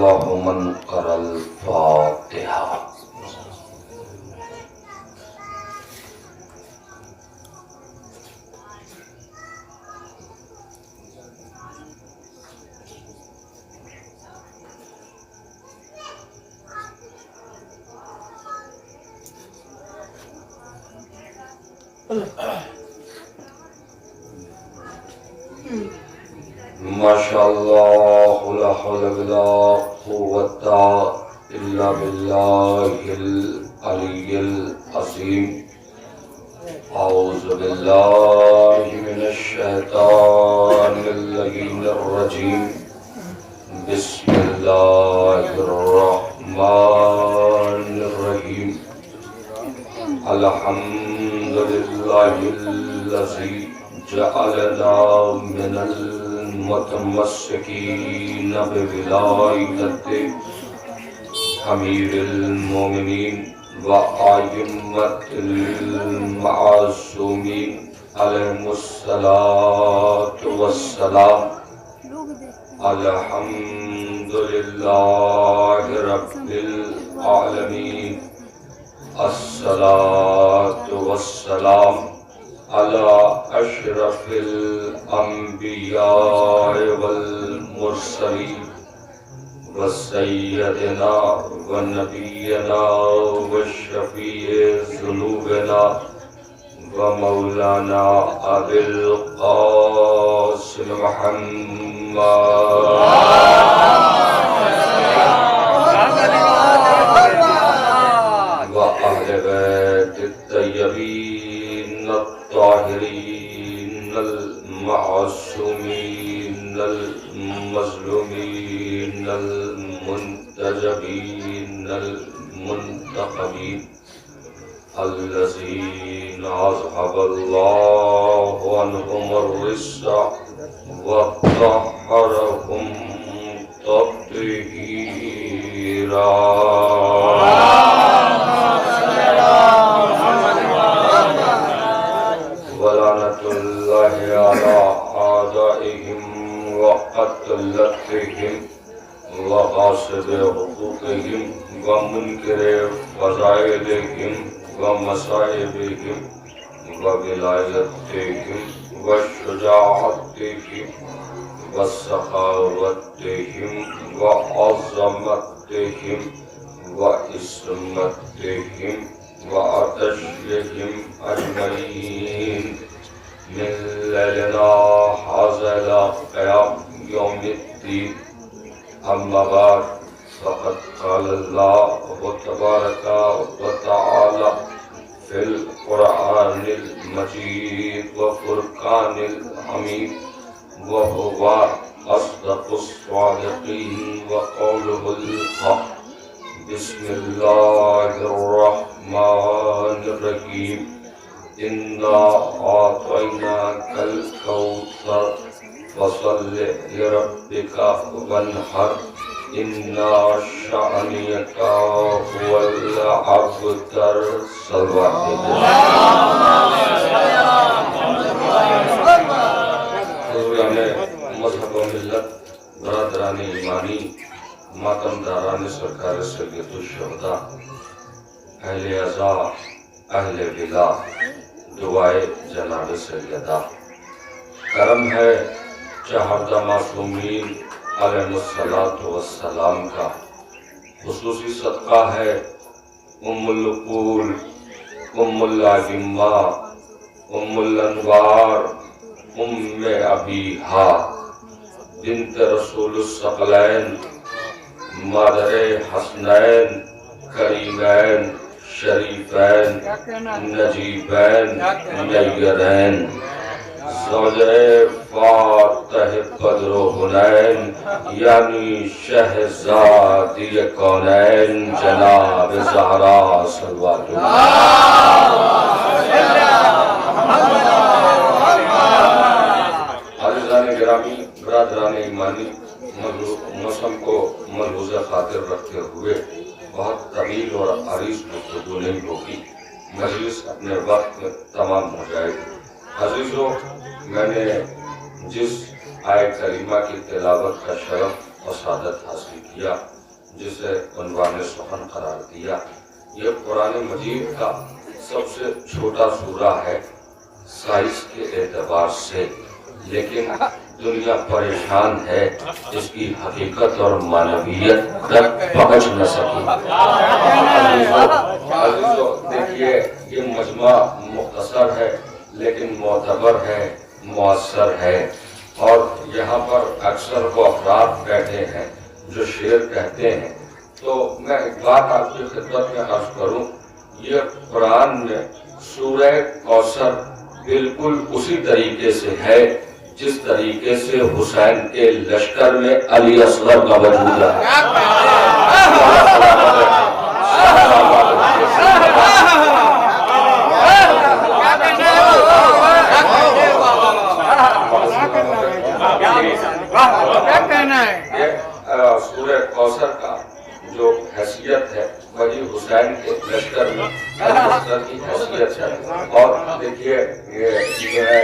الله من قرأ الفاتحة. ماشاء الله لا حول ولا قوة إلا بالله العلي العظيم. أعوذ بالله من الشيطان اللعين الرجيم. بسم الله الرحمن الرحيم. الحمد لله الذي جعلنا من المتمسكين بولاية أمير المؤمنين وأئمة المعصومين عليهم الصلاة والسلام. الحمد لله رب العالمين. الصلاة والسلام على أشرف الأنبياء والمرسلين وسيدنا ونبينا وشفيع ذنوبنا ومولانا أبي القاسم محمد وأهل بيت الطيبين الطاهرين المعصومين المظلومين المنتجبين المنتقبين الذين أذهب الله عنهم الرجس وطهرهم تطهيرا. ولعنة الله على أعدائهم وقتلتهم وغاصب حقوقهم ومنكر فضائلهم ومصائبهم وولايتهم وشجاعتهم وسخاوتهم وعظمتهم وعصمتهم وعدلهم أجمعين من ليلنا هذا إلى قيام يوم الدين. أما بعد فقد قال الله تبارك وتعالى في القرآن المجيد وفرقان الحميد وهو أصدق الصادقين وقوله الحق. بسم الله الرحمن الرحيم. إنا أعطيناك الكوثر فصل لربك وانحر إن شأنك هو الأبتر. صلوات حضوران مذہب و ملت، برادران ایمانی، ماتم داران سرکار سید الشہداء، اہل عزا، اہل ولا، دعائے جناب سیدہ، کرم ہے چہردہ معصومین علیہ السلام کا. خصوصی صدقہ ہے ام القول، ام العظمہ، ام الانوار، ام ابیہا بنت رسول الثقلین، مادر حسنین کریمین شریفین نجیبین نیرین، زوجہ فاتح بدر و حنین یعنی شہزادی کونین جناب زہرا صلوات عزیزان گرامی، برادران ایمانی، موسم کو ملحوظ خاطر رکھتے ہوئے بہت طویل اور عریض گفتگو نہیں ہوگی، مجلس اپنے وقت میں تمام ہو جائے گی. عزیزوں، میں نے جس آیت کریمہ کی تلاوت کا شرف और सादत हासिल किया, जिसे उन्वाने सुखन करार दिया। ये कुरान मजीद का सबसे छोटा सूरा है साइज के एतबार से, लेकिन दुनिया परेशान है इसकी हकीकत और मानवीयत तक पहुंच न सकी। अजीजों, देखिए ये मजमा मुख्तसर है लेकिन मोतबर है, मुअस्सर है, और यहाँ पर अक्सर वो अफराद बैठे हैं जो शेर कहते हैं। तो मैं एक बात आपकी खिदमत में अर्ज करूं, ये कुरान में सूरह कौसर बिल्कुल उसी तरीके से है जिस तरीके से हुसैन के लश्कर में अली असगर का वजूद है। सूरह कौसर का जो हैसियत है वही हुसैन के लश्कर में अली असगर की हैसियत है। और देखिए ये जो है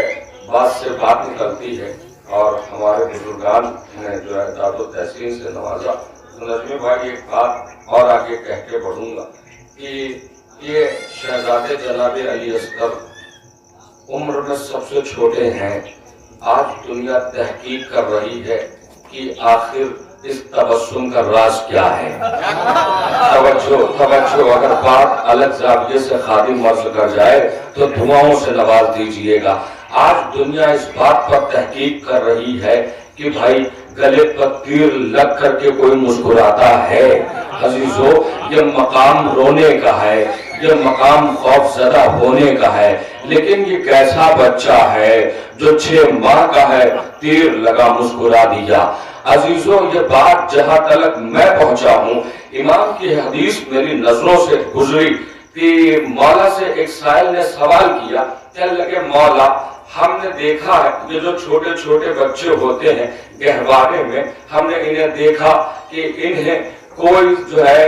बात से बात निकलती है, और हमारे बुजुर्गान ने जो है दादो तहसीन से नवाजा। तो नजमी भाई एक बात और आगे कह के बढ़ूंगा कि ये शहजादे जनाबे अली असगर उम्र में सबसे छोटे हैं। आज दुनिया तहकीक कर रही है कि आखिर इस तबस्सुम का राज क्या है। तवज्जो, अगर बात अलग जाविये से खादिम मर्ज कर जाए तो धुआओं से नवाज दीजिएगा। आज दुनिया इस बात पर तहकीक कर रही है कि भाई गले पर तीर लग करके कोई मुस्कुराता है। अजीजों, ये मकाम रोने का है, ये मकाम खौफजदा होने का है, लेकिन ये कैसा बच्चा है जो 6 माह का है, तीर लगा मुस्कुरा दिया। अजीजों, ये बात जहां तक मैं पहुंचा हूं, इमाम की हदीस मेरी नजरों से गुजरी कि मौला से एक साइल ने सवाल किया, कहने लगे मौला हमने देखा है ये जो छोटे छोटे बच्चे होते हैं गहवारे में, हमने इन्हें देखा कि इन्हें कोई जो है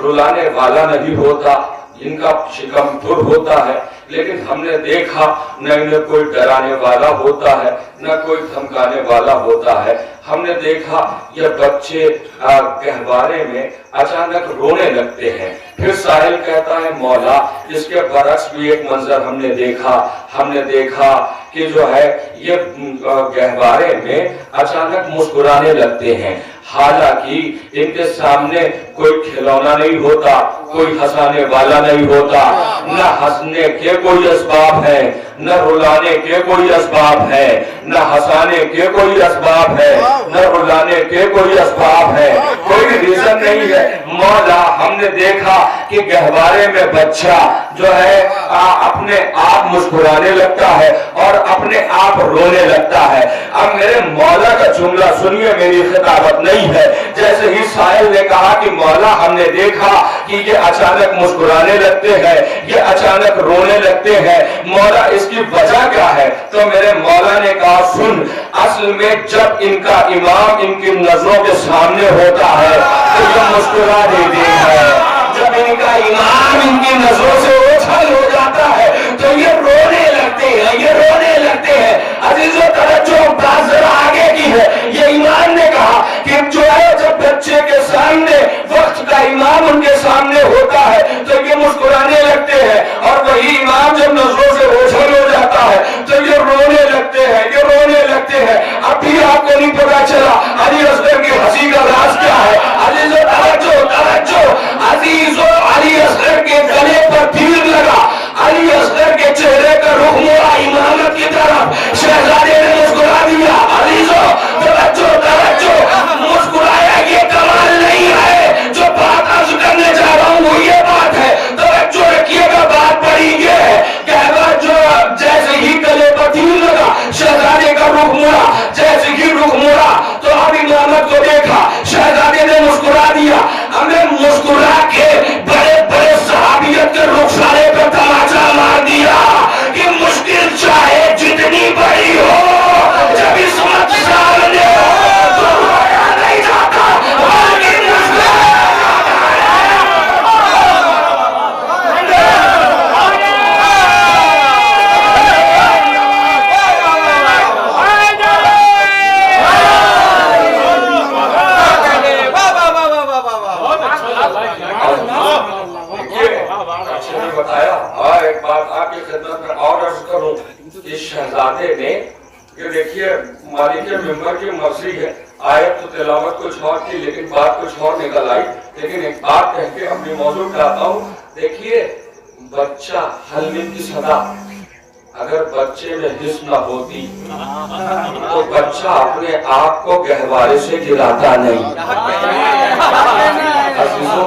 रुलाने वाला नहीं होता, इनका शिकम पुर होता है, लेकिन हमने देखा न इन्हें कोई डराने वाला होता है न कोई धमकाने वाला होता है। हमने देखा ये बच्चे गहवारे में अचानक रोने लगते हैं। फिर साहिल कहता है मौला इसके बरक्स भी एक मंजर हमने देखा कि जो है ये गहवारे में अचानक मुस्कुराने लगते हैं, हालांकि इनके सामने कोई खिलौना नहीं होता, कोई हंसाने वाला नहीं होता, न हंसने के कोई असबाब है, न रुलाने के कोई असबाब है, न हंसाने के कोई असबाब है, न रुलाने के कोई असबाब है, कोई रीजन नहीं है। मौला हमने देखा कि गहवारे में बच्चा जो है अपने आप मुस्कुराने लगता है और अपने आप रोने लगता है। अब मेरे मौला का जुमला सुनिए, मेरी खिताबत नहीं है। जैसे ही साहिल ने कहा कि मौला हमने देखा कि ये अचानक मुस्कुराने लगते हैं, ये अचानक रोने लगते हैं, मौला इसकी वजह क्या है? तो मेरे मौला ने कहा सुन, असल में जब इनका इमाम इनकी नजरों के सामने होता है तो ये मुस्कुरा देते हैं, जब इनका इमाम इनकी नजरों से ओझल हो जाता है तो ये रोने लगते हैं। अजीजों तवज्जो, बात जरा आगे की है। ये इमाम ने कहा कि जो है जब बच्चे के सामने वक्त का इमाम उनके सामने होता है तो ये मुस्कुराने लगते हैं, और वही इमाम जब नजरों से ओझल हो जाता है तो ये रोने लगते हैं। अब भी आपको नहीं पता चला अली असगर की हंसी का राज क्या है? अजीजों तवज्जो, अजीजों अली असगर के गले पर तीर लगा, अली असगर के चेहरे का रुख मोड़ा इमामत की तरफ, शहजादे ने मुस्कुरा दिया। अजीजों तवज्जो, मुस्कुराया ये कमाल नहीं है जो बात अर्ज करने शहजादे ने, ये देखिए मालिक मिंबर की मर्जी है, आयत तो तिलावत कुछ और थी लेकिन बात कुछ और निकल आई, लेकिन एक बात कह के अपनी मौजूद कराता हूँ। देखिए बच्चा हलमिन की सदा, अगर बच्चे में हिस्स न होती तो बच्चा अपने आप को गहवारे से गिराता नहीं।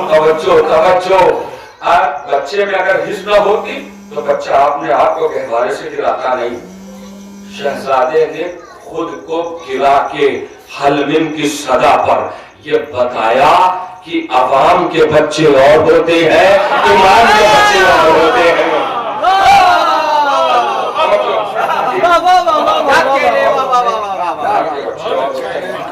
तवज्जो तवज्जो, बच्चे में अगर हिस्स न होती तो बच्चा अपने आप को गहवारे से गिराता नहीं। शहजादे ने खुद को गिरा के हलमिन की सदा पर ये बताया कि अवाम के बच्चे और होते हैं, ईमान के बच्चे और होते हैं।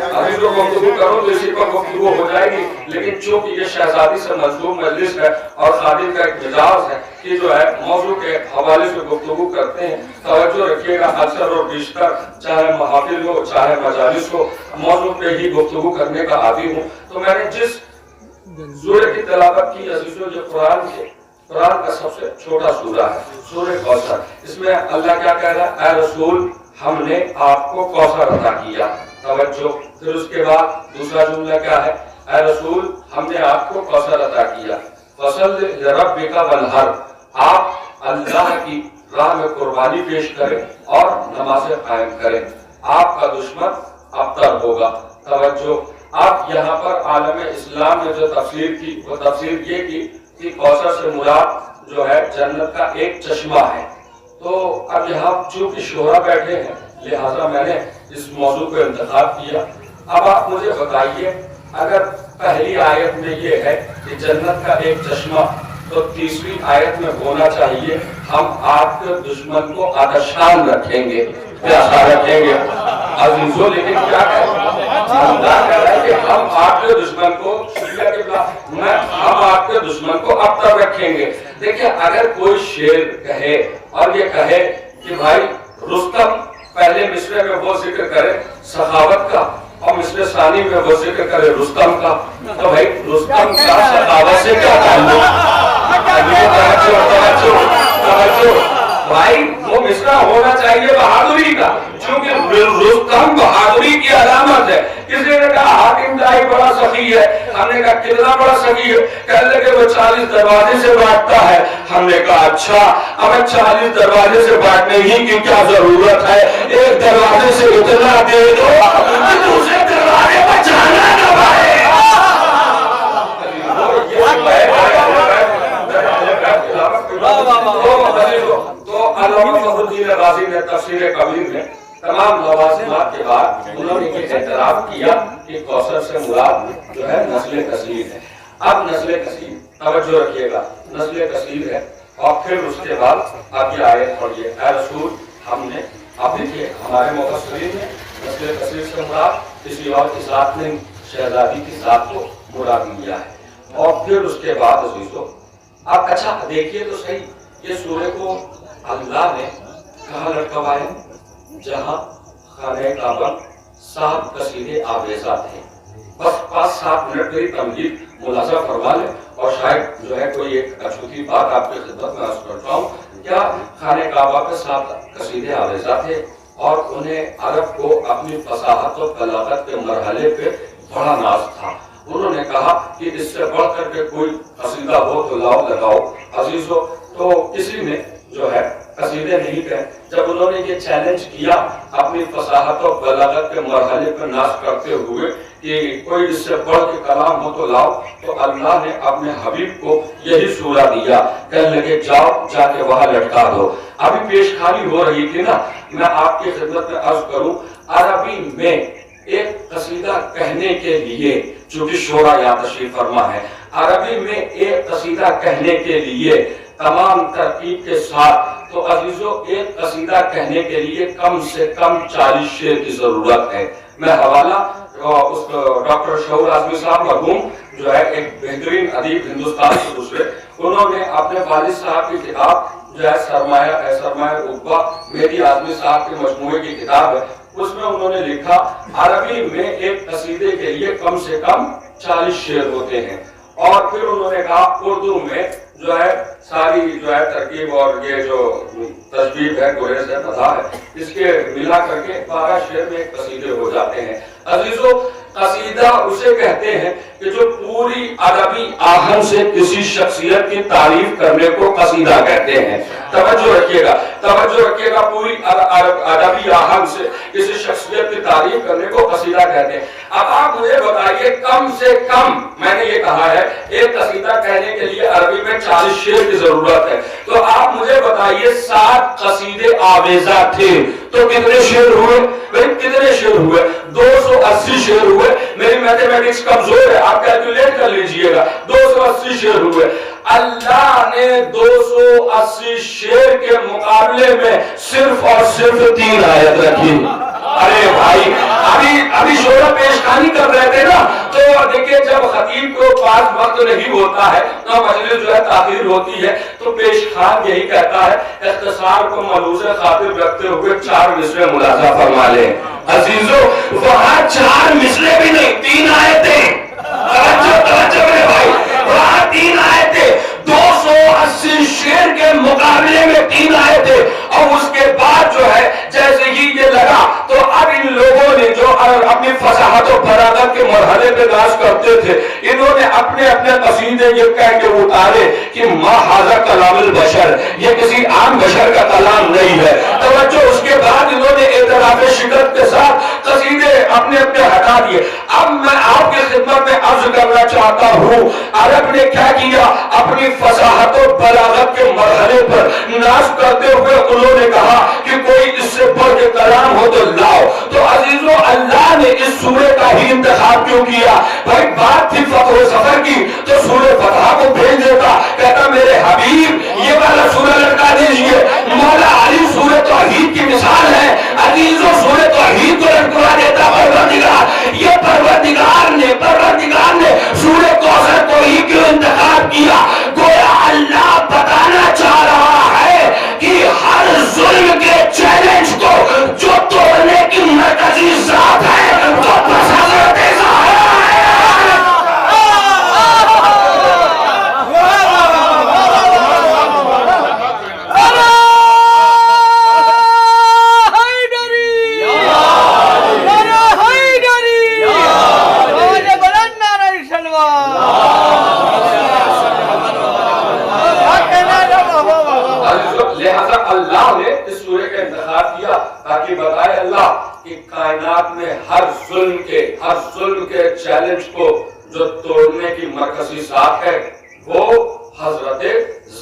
अभी जो गुफ्तगू करूं तो इसी पर गुफ्तगू हो जाएगी, लेकिन चूंकि ये शहजादी से मंसूब मजलिस है और खादिम का एक मिजाज है कि जो है मौजू के हवाले से गुफ्तगू करते हैं। तवज्जो रखिएगा, अक्सर और बेशतर चाहे महफिल हो चाहे मजालिस हो, मौजू पे ही गुफ्तगू करने का आदी हूँ। तो मैंने जिस सूरह की तिलावत की अज़ीज़ों, जो कुरान का सबसे छोटा सूरा है, सूरह कौसर। इसमें अल्लाह क्या कह रहा है? ऐ रसूल हमने आपको कौसर अता किया। तवज्जो, फिर उसके बाद दूसरा जुमला क्या है? ऐ रसूल हमने आपको कौसर अता किया। फसल लिरब्बिका वन्हर, आप अल्लाह की राह में कुर्बानी पेश करें और नमाज़ें कायम करें, आपका दुश्मन अबतर होगा। तवज्जो, अब यहाँ पर आलम इस्लाम ने जो तफसीर की वो तफसीर ये की कि कौसर से मुराद जो है जन्नत का एक चश्मा है। तो अब यहाँ चूंकि शोहरा बैठे हैं लिहाजा मैंने इस मौजू को इंतखाब किया। अब आप मुझे बताइए, अगर पहली आयत में ये है कि जन्नत का एक चश्मा, तो तीसरी आयत में होना चाहिए हम आपके दुश्मन को आदशान रखेंगे, प्यासा रखेंगे। अजीजों, लेकिन क्या अल्लाह कह रहा है कि हम आपके दुश्मन को हम आपके दुश्मन को अब तक रखेंगे। देखिए अगर कोई शेर कहे और ये कहे कि भाई रुस्तम पहले मिसरे में वो जिक्र करे सखावत का और मिसरे सानी में वो जिक्र करे रुस्तम का, तो भाई रुस्तम का सखावत से क्या ताल्लुक? भाई वो मिसरा होना चाहिए बहादुरी का, क्योंकि रुस्तम बहादुरी की अलामत है। किसी ने कहा हाकिम दाई बड़ा सखी है, हमने कहा कितना बड़ा सखी है? कह लगे वो 40 दरवाजे से बांटता है। हमने कहा अच्छा, हमें 40 दरवाजे से बांटने ही की क्या जरूरत है? एक दरवाजे से इतना दे दो दूसरे दरवाजे पर जाना न पाए। तो अल्लामा फखरुद्दीन राज़ी ने तफसीर कबीर में तमाम लवाज़िमात के बाद उन्होंने ये एतराफ़ किया कि कौसर से मुराद जो है नस्ल कसीर है। अब नस्ल कसीर, तवज्जो रखिएगा, नस्ल कसीर है। और फिर उसके बाद आप ये आयत पढ़िए, ऐ रसूल हमने, आप देखिए हमारे मुफस्सिरीन ने नस्ल कसीर से मुराद किसी और की ज़ात ने, शहजादी की ज़ात को मुराद लिया है। और फिर उसके बाद अज़ीज़ों, आप अच्छा देखिए तो सही, ये सूरह को अल्लाह ने कहाँ लटकवाया? जहाँ खाने काबा 7 कसीदे आवेज़ा थे। बस 5-7 मिनट मेरी तमहीद मुलाज़ा फरमा लें और शायद जो है कोई एक अछूती बात आपकी खिदमत में अर्ज़ करता हूँ। क्या खाने काबा पे 7 कसीदे आवेज़ा थे और उन्हें अरब को अपनी फसाहत और बलागत के मरहले पे बड़ा नाज था। उन्होंने कहा कि इससे बढ़ करके कोई कसीदा हो तो लाओ लगाओ। अजीजों, तो किसी ने जो है कसीदे नहीं कहे। जब उन्होंने ये चैलेंज किया अपनी फसाहत और बलागत के मरहले पर नाश करते हुए कि कोई इससे बढ़ के कलाम हो तो लाओ, तो अल्लाह ने अपने हबीब को यही सूरा दिया, कहने लगे जाओ जाके वहां लटका दो। अभी पेशखानी हो रही थी ना, मैं आपकी खिदमत में अर्ज करूं, अरबी में एक कसीदा कहने के लिए, चूंकि शोरा या तशरीफ फरमा है, अरबी में एक कसीदा कहने के लिए तमाम तरकीब के साथ, तो अजीजों एक कसीदा कहने के लिए कम से कम 40 शेर की जरूरत है। मैं हवाला उस डॉक्टर शहूर आजमी साहब मरहूम जो है एक बेहतरीन अदीब हिंदुस्तान से गुजरे, उन्होंने अपने वालिद साहब की किताब जो है सरमाया उब्बा मेरी आजमी साहब के मजमूए की किताब है, उसमें उन्होंने लिखा अरबी में एक कसीदे के लिए कम से कम 40 शेर होते हैं। اور پھر انہوں نے کہا اردو میں جو ہے ساری جو ہے ترکیب اور یہ جو تجوید ہے گریز ہے مزاح ہے اس کے ملا کر کے 12 شعر میں ایک قصیدے ہو جاتے ہیں۔ عزیزو قصیدہ اسے کہتے ہیں کہ جو پوری ادبی آہن سے کسی شخصیت کی تعریف کرنے کو قصیدہ کہتے ہیں۔ توجہ رکھیے گا پوری ادبی آہن سے کسی شخصیت کی تعریف کرنے کو قصیدہ کہتے ہیں۔ اب آپ مجھے بتائیے کم سے کم میں نے یہ کہا ہے ایک قصیدہ کہنے کے لیے عربی میں 40 شعر کی ضرورت ہے، تو آپ مجھے بتائیے 7 قصیدے آویزہ تھے تو کتنے شعر ہوئے؟ کتنے شعر ہوئے؟ 280 شعر ہوئے۔ میری میتھمیٹکس کمزور ہے، آپ کیلکولیٹ کر لیجئے گا، 280 شعر ہوئے۔ اللہ نے 280 شعر کے مقابلے میں صرف اور صرف 3 آیت رکھی۔ ارے بھائی ابھی شعرا پیش خانی کر رہے تھے نا، تو دیکھیں جب خطیب کو پاس وقت نہیں ہوتا ہے تو مجلس جو ہے تاخیر ہوتی ہے، تو پیش خان یہی کہتا ہے اختصار کو ملحوظ خاطر رکھتے ہوئے 4 مصرے ملاحظہ فرما لیں۔ عزیزو وہاں 4 مصرے بھی نہیں، 3 آیتیں۔ توجہ میرے بھائی، وہاں 3 آیتیں 280 شعر کے مقابلے میں 3 آیتیں، اور اس کے بعد جو ہے جیسے ہی یہ لگا تو اب ان لوگوں نے جو اپنی فصاحت و بلاغت کے مرحلے پہ ناز کرتے تھے، انہوں نے اپنے اپنے قصیدے یہ کہہ کے اتارے کہ ما ھذا کلام البشر، یہ کسی عام بشر کا کلام نہیں ہے۔ توجہ، اس کے بعد انہوں نے اعتراف شکست کے ساتھ قصیدے اپنے اپنے ہٹا دیے۔ اب میں آپ کی خدمت میں عرض کرنا چاہتا ہوں عرب نے کیا کیا، اپنی فصاحت و بلاغت کے مرحلے پر ناز کرتے ہوئے انہوں نے کہا کہ کوئی اس سے بڑھ کے کلام ہو تو لاؤ۔ تو عزیزو اللہ نے اس سورے کا ہی انتخاب کیوں کیا؟ بھائی بات تھی فتح و ظفر کی تو سورہ فتح کو بھیج دیتا، کہتا میرے حبیب یہ والا سورہ لٹکا دیجئے۔ مولا علی سورہ توحید کی مثال ہے، عزیزو سورہ توحید کو لٹکا دیتا پروردگار۔ یہ پروردگار نے سورہ کوثر کو ہی کیوں انتخاب کیا؟ گویا اللہ بتانا چاہ رہا ہے کہ ہر ظلم کے چیلنج کو جو توڑنے کی مرکزی ذات ہے وہ بس حضرت زہرا ہے۔ لہذا اللہ نے اس سورے کا انتخاب کیا تاکہ بتائے اللہ کہ کائنات میں ہر ظلم کے چیلنج کو جو توڑنے کی مرکزی ذات ہے وہ حضرت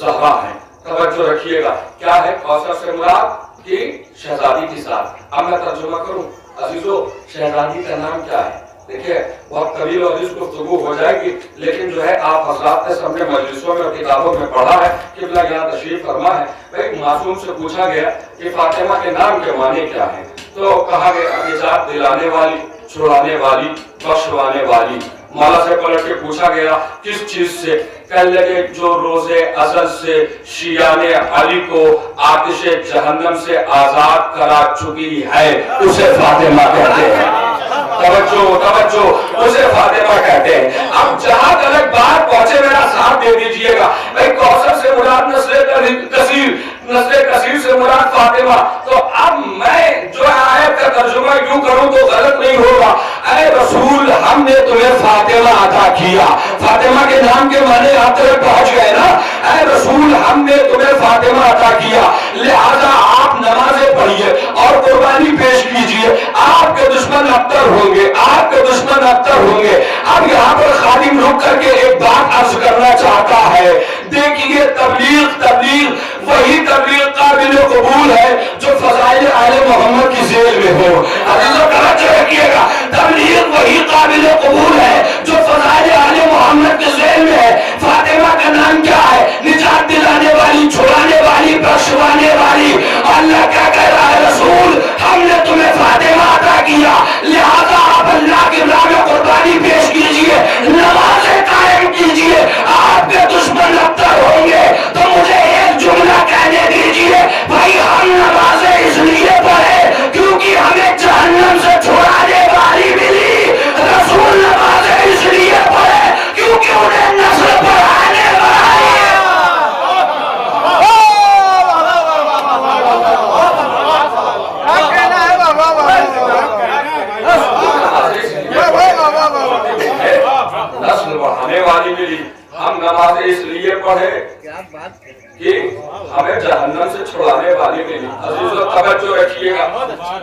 زہرا ہے۔ توجہ رکھیے گا، کیا ہے کوثر سے مراد کہ شہزادی کی ذات۔ اب میں ترجمہ کروں عزیزو، شہزادی کا نام کیا ہے؟ دیکھیں بہت طویل اور اس گفتگو ہو جائے گی، لیکن جو ہے آپ حضرات نے سب نے مجلسوں میں اور کتابوں میں پڑھا ہے، قبلہ یہاں تشریف فرما ہے۔ ایک معصوم سے پوچھا گیا کہ فاطمہ کے نام کے معنی کیا ہے، تو کہا گیا نجات دلانے والی، چھڑانے والی، بخشوانے والی۔ مولا سے پلٹ کے پوچھا گیا کس چیز سے؟ کہنے لگے جو روز ازل سے شیعان علی کو آتش جہنم سے آزاد کرا چکی ہے اسے فاطمہ کہتے ہیں۔ توجہ اسے فاطمہ کہتے ہیں۔ اب جہاں تک بات پہنچے میرا ساتھ دے دیجئے گا۔ بھائی کوثر سے مراد نسل کثیر سے مراد فاطمہ۔ تو اب میں جو آیت کا ترجمہ یوں کروں تو غلط نہیں ہوگا، اے رسول ہم نے تمہیں فاطمہ عطا کیا۔ فاطمہ کے نام کے معنی آپ تک پہنچ گئے نا؟ اے رسول ہم نے تمہیں فاطمہ عطا کیا، لہذا آپ نمازیں پڑھیے اور قربانی پیش کیجئے، آپ کے دشمن ابتر ہوں گے، آپ کے دشمن ابتر ہوں گے۔ اب یہاں پر خادم رک کر کے ایک بات عرض کرنا چاہتا ہے، دیکھیے تبلیغ وہی تبلیغ قابل قبول ہے جو فضائل آل محمد کی ذیل میں ہو۔ عزیزو توجہ رکھیے گا، تبلیغ وہی قابل قبول ہے جو فضائل آل محمد کی ذیل میں ہے۔ فاطمہ کا نام کیا ہے؟ نجات دلانے والی، چھڑانے والی، بخشوانے والی۔ اللہ کیا کہہ رہا ہے؟ رسول ہم نے تمہیں فاطمہ عطا کیا، لہذا آپ اللہ کی راہ میں قربانی پیش کیجئے، نمازیں قائم کیجئے، آپ کے دشمن ابتر ہوں گے۔ تو مجھے ایک جملہ کہنے دیجئے، بھائی ہم نمازیں اس لیے پڑھے کیونکہ ہمیں جہنم سے چھڑانے والی ملی، رسول نمازیں اس لیے मिली। हम नमाज इसलिए पढ़े कि हमें जहन्नम से छुड़ाने वाली मिली। अजीजों तवज्जो रखिएगा,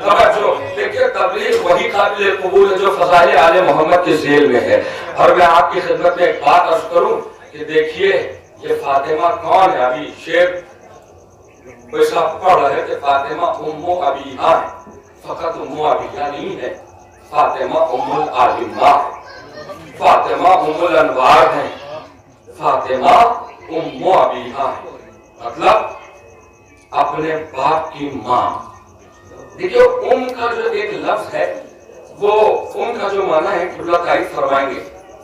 तवज्जो। देखिए तबलीग वही काबिल कबूल है जो फज़ाइल आले मोहम्मद के ज़ेल में है। और मैं आपकी खिदमत में एक बात अर्ज करूं कि देखिए ये फातिमा कौन है। अभी शेर वैसा पढ़ रहे थे, फातिमा उम्मो अबीहा, फकत उम्मो अबीहा नहीं है, फातिमा उम्मुल आलिमा, फातिमा उम्मुल अनवार है, फातिमा उम्मो अबीहा है, मतलब अपने बाप की माँ। देखियो का जो एक लफ्ज है वो का जो माना है खुला तारीफ फरमाएंगे,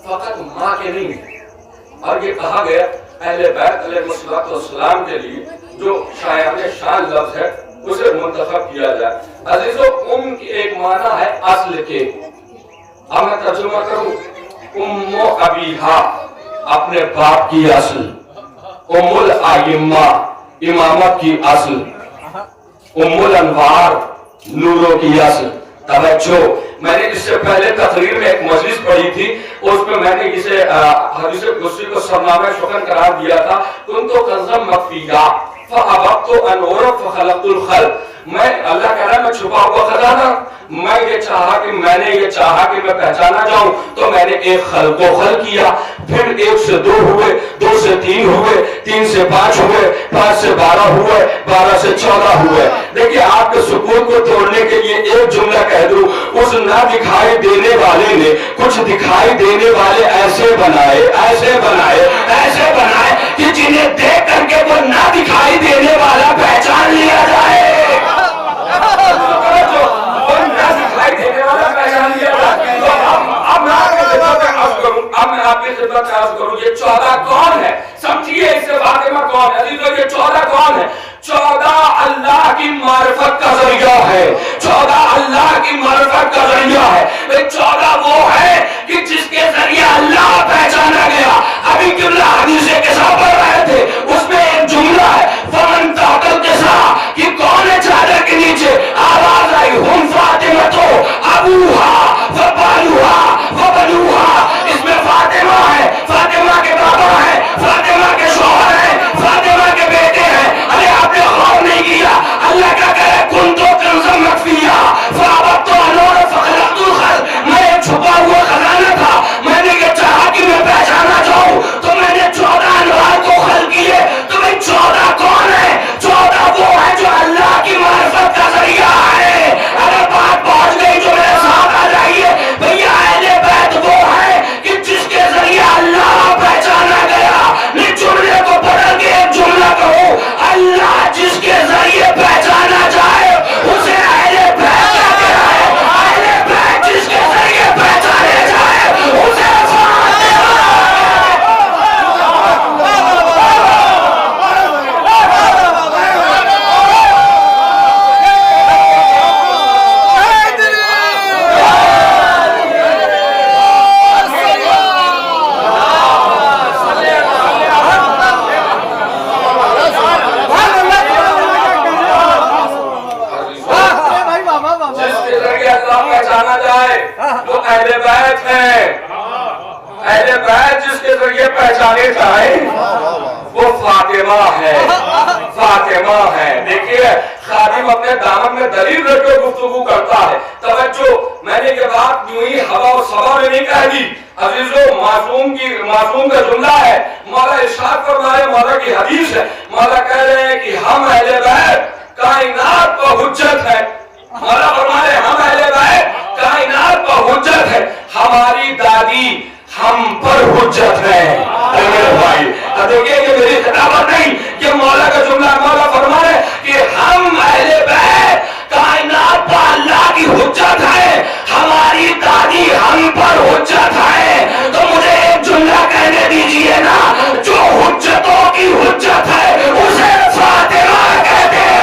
फकत माँ के नहीं है। और ये कहा गया अहले बैत अलैहिस्सलाम के लिए जो शायाने शान लफ्ज है उसे मुंतखब किया जाए। अजीजों की एक माना है अस्ल के। अब मैं तर्जुमा करूं, उम्मो अबीहा अपने बाप की असल, उम्मुल आइम्मा इमामत की असल, उम्मुल अनवार नूरों की असल। तवज्जो, मैंने इससे पहले तकरीर में एक मजलिस पढ़ी थी, उसमें मैंने इसे हदीस कुर्सी को सरनामा शुक्र करार दिया था। कुंतो कंज़म मख्फिया फअबतु अन उरफ फखलक़तुल खल्क़। मैं अल्लाह कह रहा है मैं छुपा हुआ खजाना, मैंने ये चाहा कि मैं पहचाना जाऊं, तो मैंने एक खल को खल किया, फिर 1 से 2 हुए, 2 से 3 हुए, 3 से 5 हुए, 5 से 12 हुए, 12 से 14 हुए। देखिए आपके सुकून को तोड़ने के लिए एक जुमला कह दूं, उस ना दिखाई देने वाले ने कुछ दिखाई देने वाले ऐसे बनाए, ऐसे बनाए, ऐसे बनाए कि जिन्हें देख करके वो ना दिखाई देने वाला पहचान लिया जाए। अब मैं आपकी खिदमत में अर्ज करूं ये 14 कौन है, समझिए इससे फातिमा कौन है। अजीजों ये 14 कौन है? 14 अल्लाह की मारिफत का जरिया है, 14 अल्लाह की मारिफत का जरिया है। 14 वो है कि जिसके जरिए अल्लाह पहचाना गया। अभी किबला हदीसे के साथ पढ़ रहे थे, उसमें एक जुमला है फमन ताकल के साथ कि कौन है चादर के नीचे, आवाज आई हुम फातिमा तो अबूहा फबालुहा फबलुहा। इसमें फातिमा है, फातिमा के बाबा है, फातिमा के शौहर है, फातिमा के बेटे हैं। अरे आपने गौर नहीं किया, अल्लाह क्या कह रहा है, कुंतो कंज़म मख्फिया फअबतु अन उरफ फखलक़तुल खल्क़। मैं एक छुपा हुआ खजाना था, मैंने ये चाहा कि मैं पहचाना जाऊं, तो मैंने 14 अनवार को खल किए। तो भाई 14 कौन है? 14 वो है जो अल्लाह की मारिफत का जरिया है। अरे बात पहुंच गई जो मेरे साथ आ जाइए भैया। अहले बैत वो है कि जिसके जरिए अल्लाह पहचाना गया। नहीं जुमले को बदल के एक जुमला कहूं, अल्लाह जिसके जरिए पहचाना जाए उसे अहले बैत कहते हैं। अहले बैत जिसके जरिए पहचाने जाए उसे पहचाना जाए वो अहले बैत है। अहले बैत जिसके जरिए पहचाने जाए वो फातिमा है, फातिमा है। देखिए खादिम अपने दामन में दलील रखकर गुफ्तगू करता है। तवज्जो, मैंने ये बात यूं ही हवा और सभा में नहीं कह दी। अजीजों मासूम का जुमला है, मौला इरशाद फरमाए, मौला की हदीस है। मौला कह रहे हैं कि हम अहले बैत कायनात पर हुज्जत है। मौला फरमाए हम अहले बैत कायनात पर हुज्जत है, हमारी दादी हम पर हुज्जत है। मेरे भाई देखिए ये मेरी खिताबत नहीं, ये मौला का जुमला। मौला फरमाए कि हम अहले बैत कायनात पर अल्लाह की हुज्जत है, हमारी दादी हम पर हुज्जत है। तो मुझे एक जुमला कहने दीजिए ना, जो हुज्जतों की हुज्जत है उसे फातिमा कहते हैं।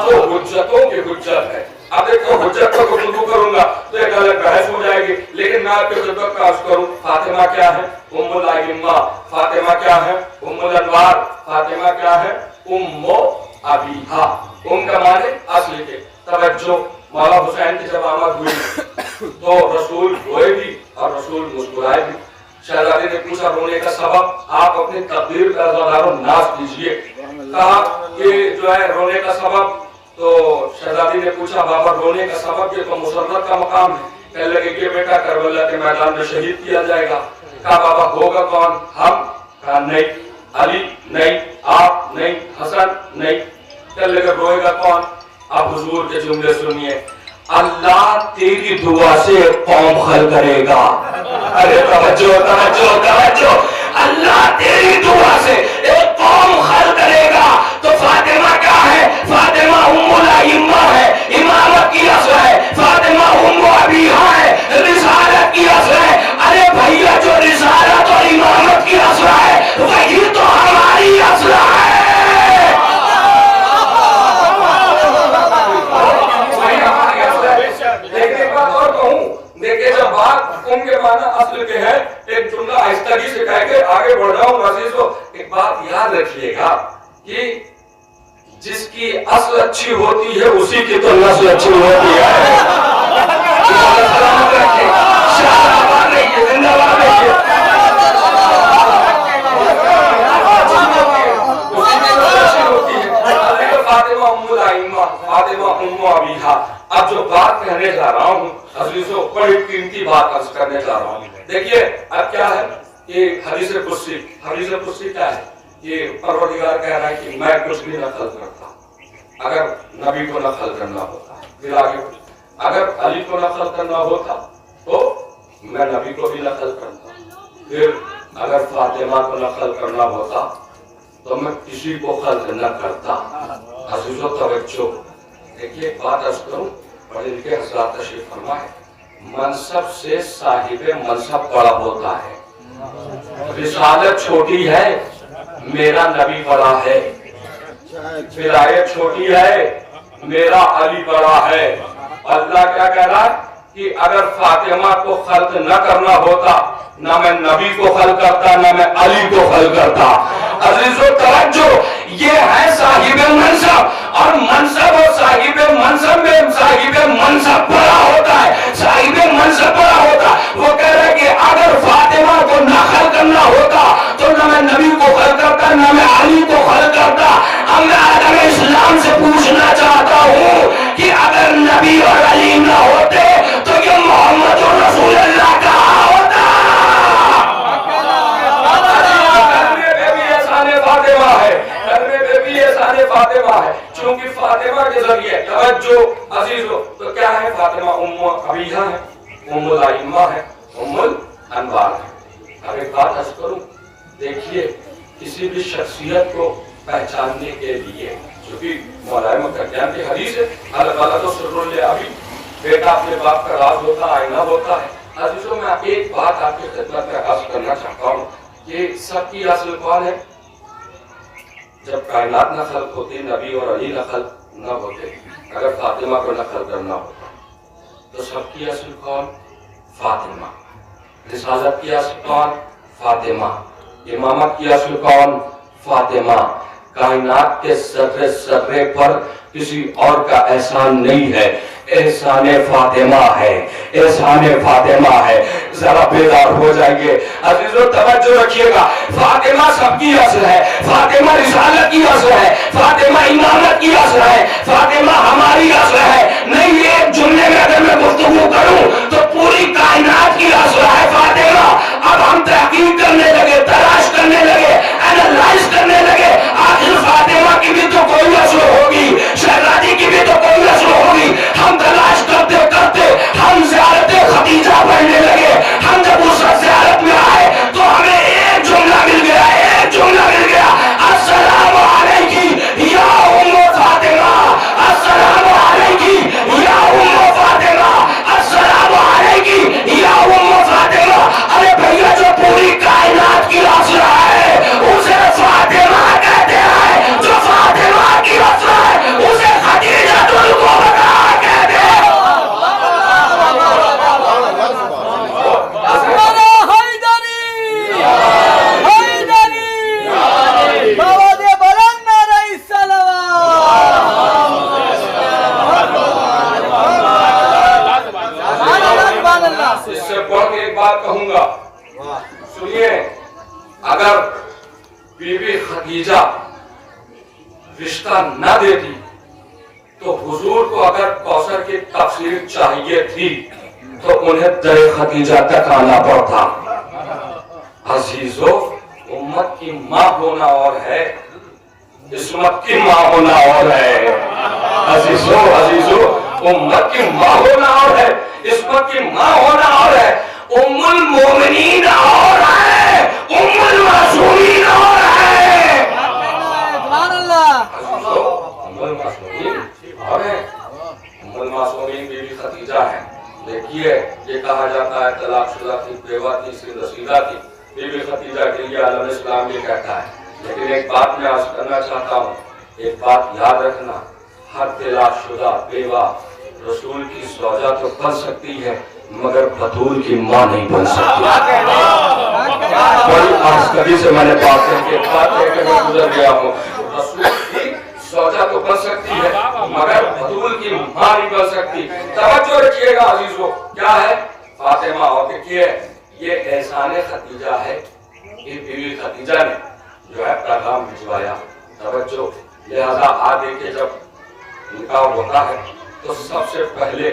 जो हुज्जतों की हुज्जत है। अब देखो हुज्जत पर गुफ्तगू करूंगा तो एक अलग बहस हो जाएगी, लेकिन मैं आपकी खिदमत का अर्ज करूं फातिमा क्या है? उम्मुल आइम्मा। फातिमा क्या है? उम्मुल अनवार। फातिमा क्या है? उम्मो अबीहा। का माने असली के। तवज्जो, मौला हुसैन की जब आमद हुई तो रसूल रोए भी और रसूल मुस्कुराए भी। शहजादी ने पूछा रोने का सबब, आप अपनी तकदीर का अज़ादारो नाज कीजिए। कहा कि जो है रोने का सबब, तो शहजादी ने पूछा बाबा रोने का सबब, ये तो मुसर्रत का मकाम है। कहने लगे कि बेटा करबला के मैदान में शहीद किया जाएगा। कहा बाबा होगा कौन? हम? कहा नहीं, अली नहीं, आप नहीं, हसन नहीं। कहने लगे रोएगा कौन? अब हुजूर के जुमले सुनिए, अल्लाह तेरी दुआ से कौम खल करेगा। अरे तवज्जो तवज्जो तवज्जो, अल्लाह तेरी दुआ से एक कौम खल करेगा। तो फातिमा क्या है? फातिमा उम्मुल अइम्मा है, इमामत की असर है। फातिमा उम्मु अबीहा है, रिसालत की असर है। अरे भैया जो रिसालत और इमामत की असर है वही तो हमारी असर है। देखिए जब बात उनके माना असल के है, एक जुमला आहिस्तगी से कह के आगे बढ़ जाऊं अजीजों। एक बात याद रखिएगा कि जिसकी असल अच्छी होती है उसी की तो नस्ल अच्छी होती है। सलामत रखिए, शाबाश रहिए, जिंदाबाद रहिए। उसी की नस्ल अच्छी होती है। फातिमा उम्मुल अइम्मा, फातिमा उम्मु अबीहा। अब जो बात कहने जा रहा हूँ अजीजों, बड़ी कीमती बात अर्ज करने जा रहा हूँ। देखिए अब क्या है कि हदीस कुदसी क्या है? ये परवरदिगार कह रहा है कि मैं कुछ भी नकल करता अगर नबी को नकल करना होता। फिर आगे अगर अली को नकल करना होता तो मैं नबी को भी नकल करता। फिर अगर फातिमा को नकल करना होता तो मैं किसी को खल्क न करता। अजीजों तवज्जो, देखिए बात अर्ज करूं, पढ़े लिखे हज़रात तशरीफ फरमा है। मनसब से साहिबे मनसब बड़ा होता है। रिसालत छोटी है, मेरा नबी बड़ा है। विलायत छोटी है, मेरा अली बड़ा है। अल्लाह क्या कह रहा है कि अगर फातिमा को खल्क न करना होता ना मैं नबी को खल करता ना मैं अली को खल करता। अजीजों तवज्जो, ये है साहिबे मनसब, और मनसब और साहिबे मनसब में साहिबे मनसब बड़ा होता है, साहिबे मनसब बड़ा होता। वो कह रहे कि अगर फातिमा को ना खल करना होता तो ना मैं नबी को खल करता ना मैं अली को खल करता। अब मैं आदम इस्लाम से पूछना चाहता हूँ कि अगर नबी और अली ना होते तो ये मोहम्मद और रसूलुल्लाह कहाँ होता? फातिमा है, क्योंकि फातिमा के जरिए तवज्जो अजीजों, तो क्या है? फातिमा उम्मु अबीहा है, उम्मुल अइम्मा है, उम्मुल अनवार है। अब एक बात अर्ज करूं, देखिए किसी भी शख्सियत को पहचानने के लिए, क्योंकि मौलाए मुक़द्दम की हदीस है, अल्लाह तो सुर्रुल अबी, बेटा अपने बाप का राज होता है, आईना होता है। अजीजों मैं एक बात आपकी खिदमत में अर्ज करना चाहता हूँ कि सबकी असल कौन है? जब कायनात न खल्क होती, नबी और अली न खल्क न होते, अगर फातिमा को न खल्क करना होता तो सबकी असल कौन? फातिमा। रिसालत की असल कौन? फातिमा। इमामत की असल कौन? फातिमा। कायनात के सर्रे सर्रे पर किसी और का एहसान नहीं है, एहसान फातिमा है, एहसान फातिमा है। जरा बेदार हो जाइए अजीजों, तवज्जो रखिएगा। फातिमा सबकी असल है, फातिमा रिसालत की असल है, फातिमा इमामत की असल है, फातिमा हमारी असल है। नहीं, एक जुमले में अगर मैं गुफ्तगू करूं तो पूरी कायनात की असल है फातिमा। अब हम तहकीक करने लगे, तलाश करने लगे, एनालाइज करने लगे, आखिर फातिमा की भी तो कोई असल होगी, शहजादी की भी तो कोई असल होगी। हम तलाश करते करते हम ज़ियारत खदीजा पढ़ने लगे। हम जब उस ज़ियारत में आए तो हमें एक जुमला मिल गया, एक जुमला मिल गया, अस्सलामु अलैकी या उम्मु फातिमा, अस्सलामु अलैकी रास्ता न देती तो हुजूर को अगर कौसर की तफसीर चाहिए थी तो उन्हें दरे खदीजा तक आना पड़ता। अजीजों, उम्मत की माँ होना और है, इस्मत की माँ होना और है। अजीजों अजीजों, उम्मत की माँ होना और है, इस्मत की माँ होना और है, उम्मुल मोमिनीन और है, उम्मुल मासूमीन और है। सुभान अल्लाह। अजीजों, उम्मुल मासूमीन और है, उम्मुल मासूमीन बीबी खदीजा है। देखिए, ये कहा जाता है तलाकशुदा थी, बेवा थी, सिंदसीदा थी, बीबी खदीजा के लिए आलम इस्लाम ये कहता है। लेकिन एक बात मैं आज करना चाहता हूँ, एक बात याद रखना, हर तलाकशुदा बेवा रसूल की ज़ौजा तो बन सकती है मगर बतूल की माँ नहीं बन सकती। बड़ी आश्चर्य से मैंने बात करके मैं गुजर गया हूँ। रसूल की ज़ौजा तो बन सकती है मगर बतूल की माँ नहीं बन सकती। तवज्जो रखिएगा अजीजों, क्या है फातिमा, और देखिए ये एहसाने खदीजा है, ये बीवी खदीजा ने जो है पैगाम भिजवाया। तवज्जो, लिहाजा आगे के जब निकाह होता है तो सबसे पहले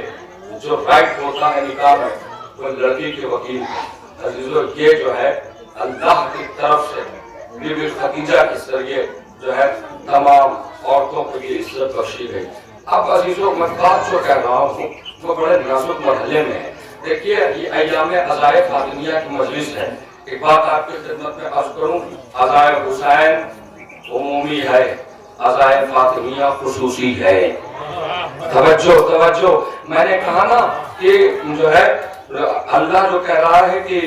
जो राइट होता है निकाह में वो लड़की के वकील। अजीजों, ये जो है अल्लाह की तरफ से बीबी खदीजा के जरिए जो है तमाम औरतों को ये इज्जत बख्शी गई। अब अजीजों, मैं बात जो कह रहा हूँ वो बड़े नाजुक मरहले में है। देखिए, ये अय्याम अज़ाए फातिमिया की मजलिस है। एक बात आपकी खिदमत में अर्ज करूं, अज़ाए हुसैन उमूमी है, अज़ाए फातिमिया खुसूसी है। तवज्जो तवज्जो, मैंने कहा ना कि जो है अल्लाह जो कह रहा है कि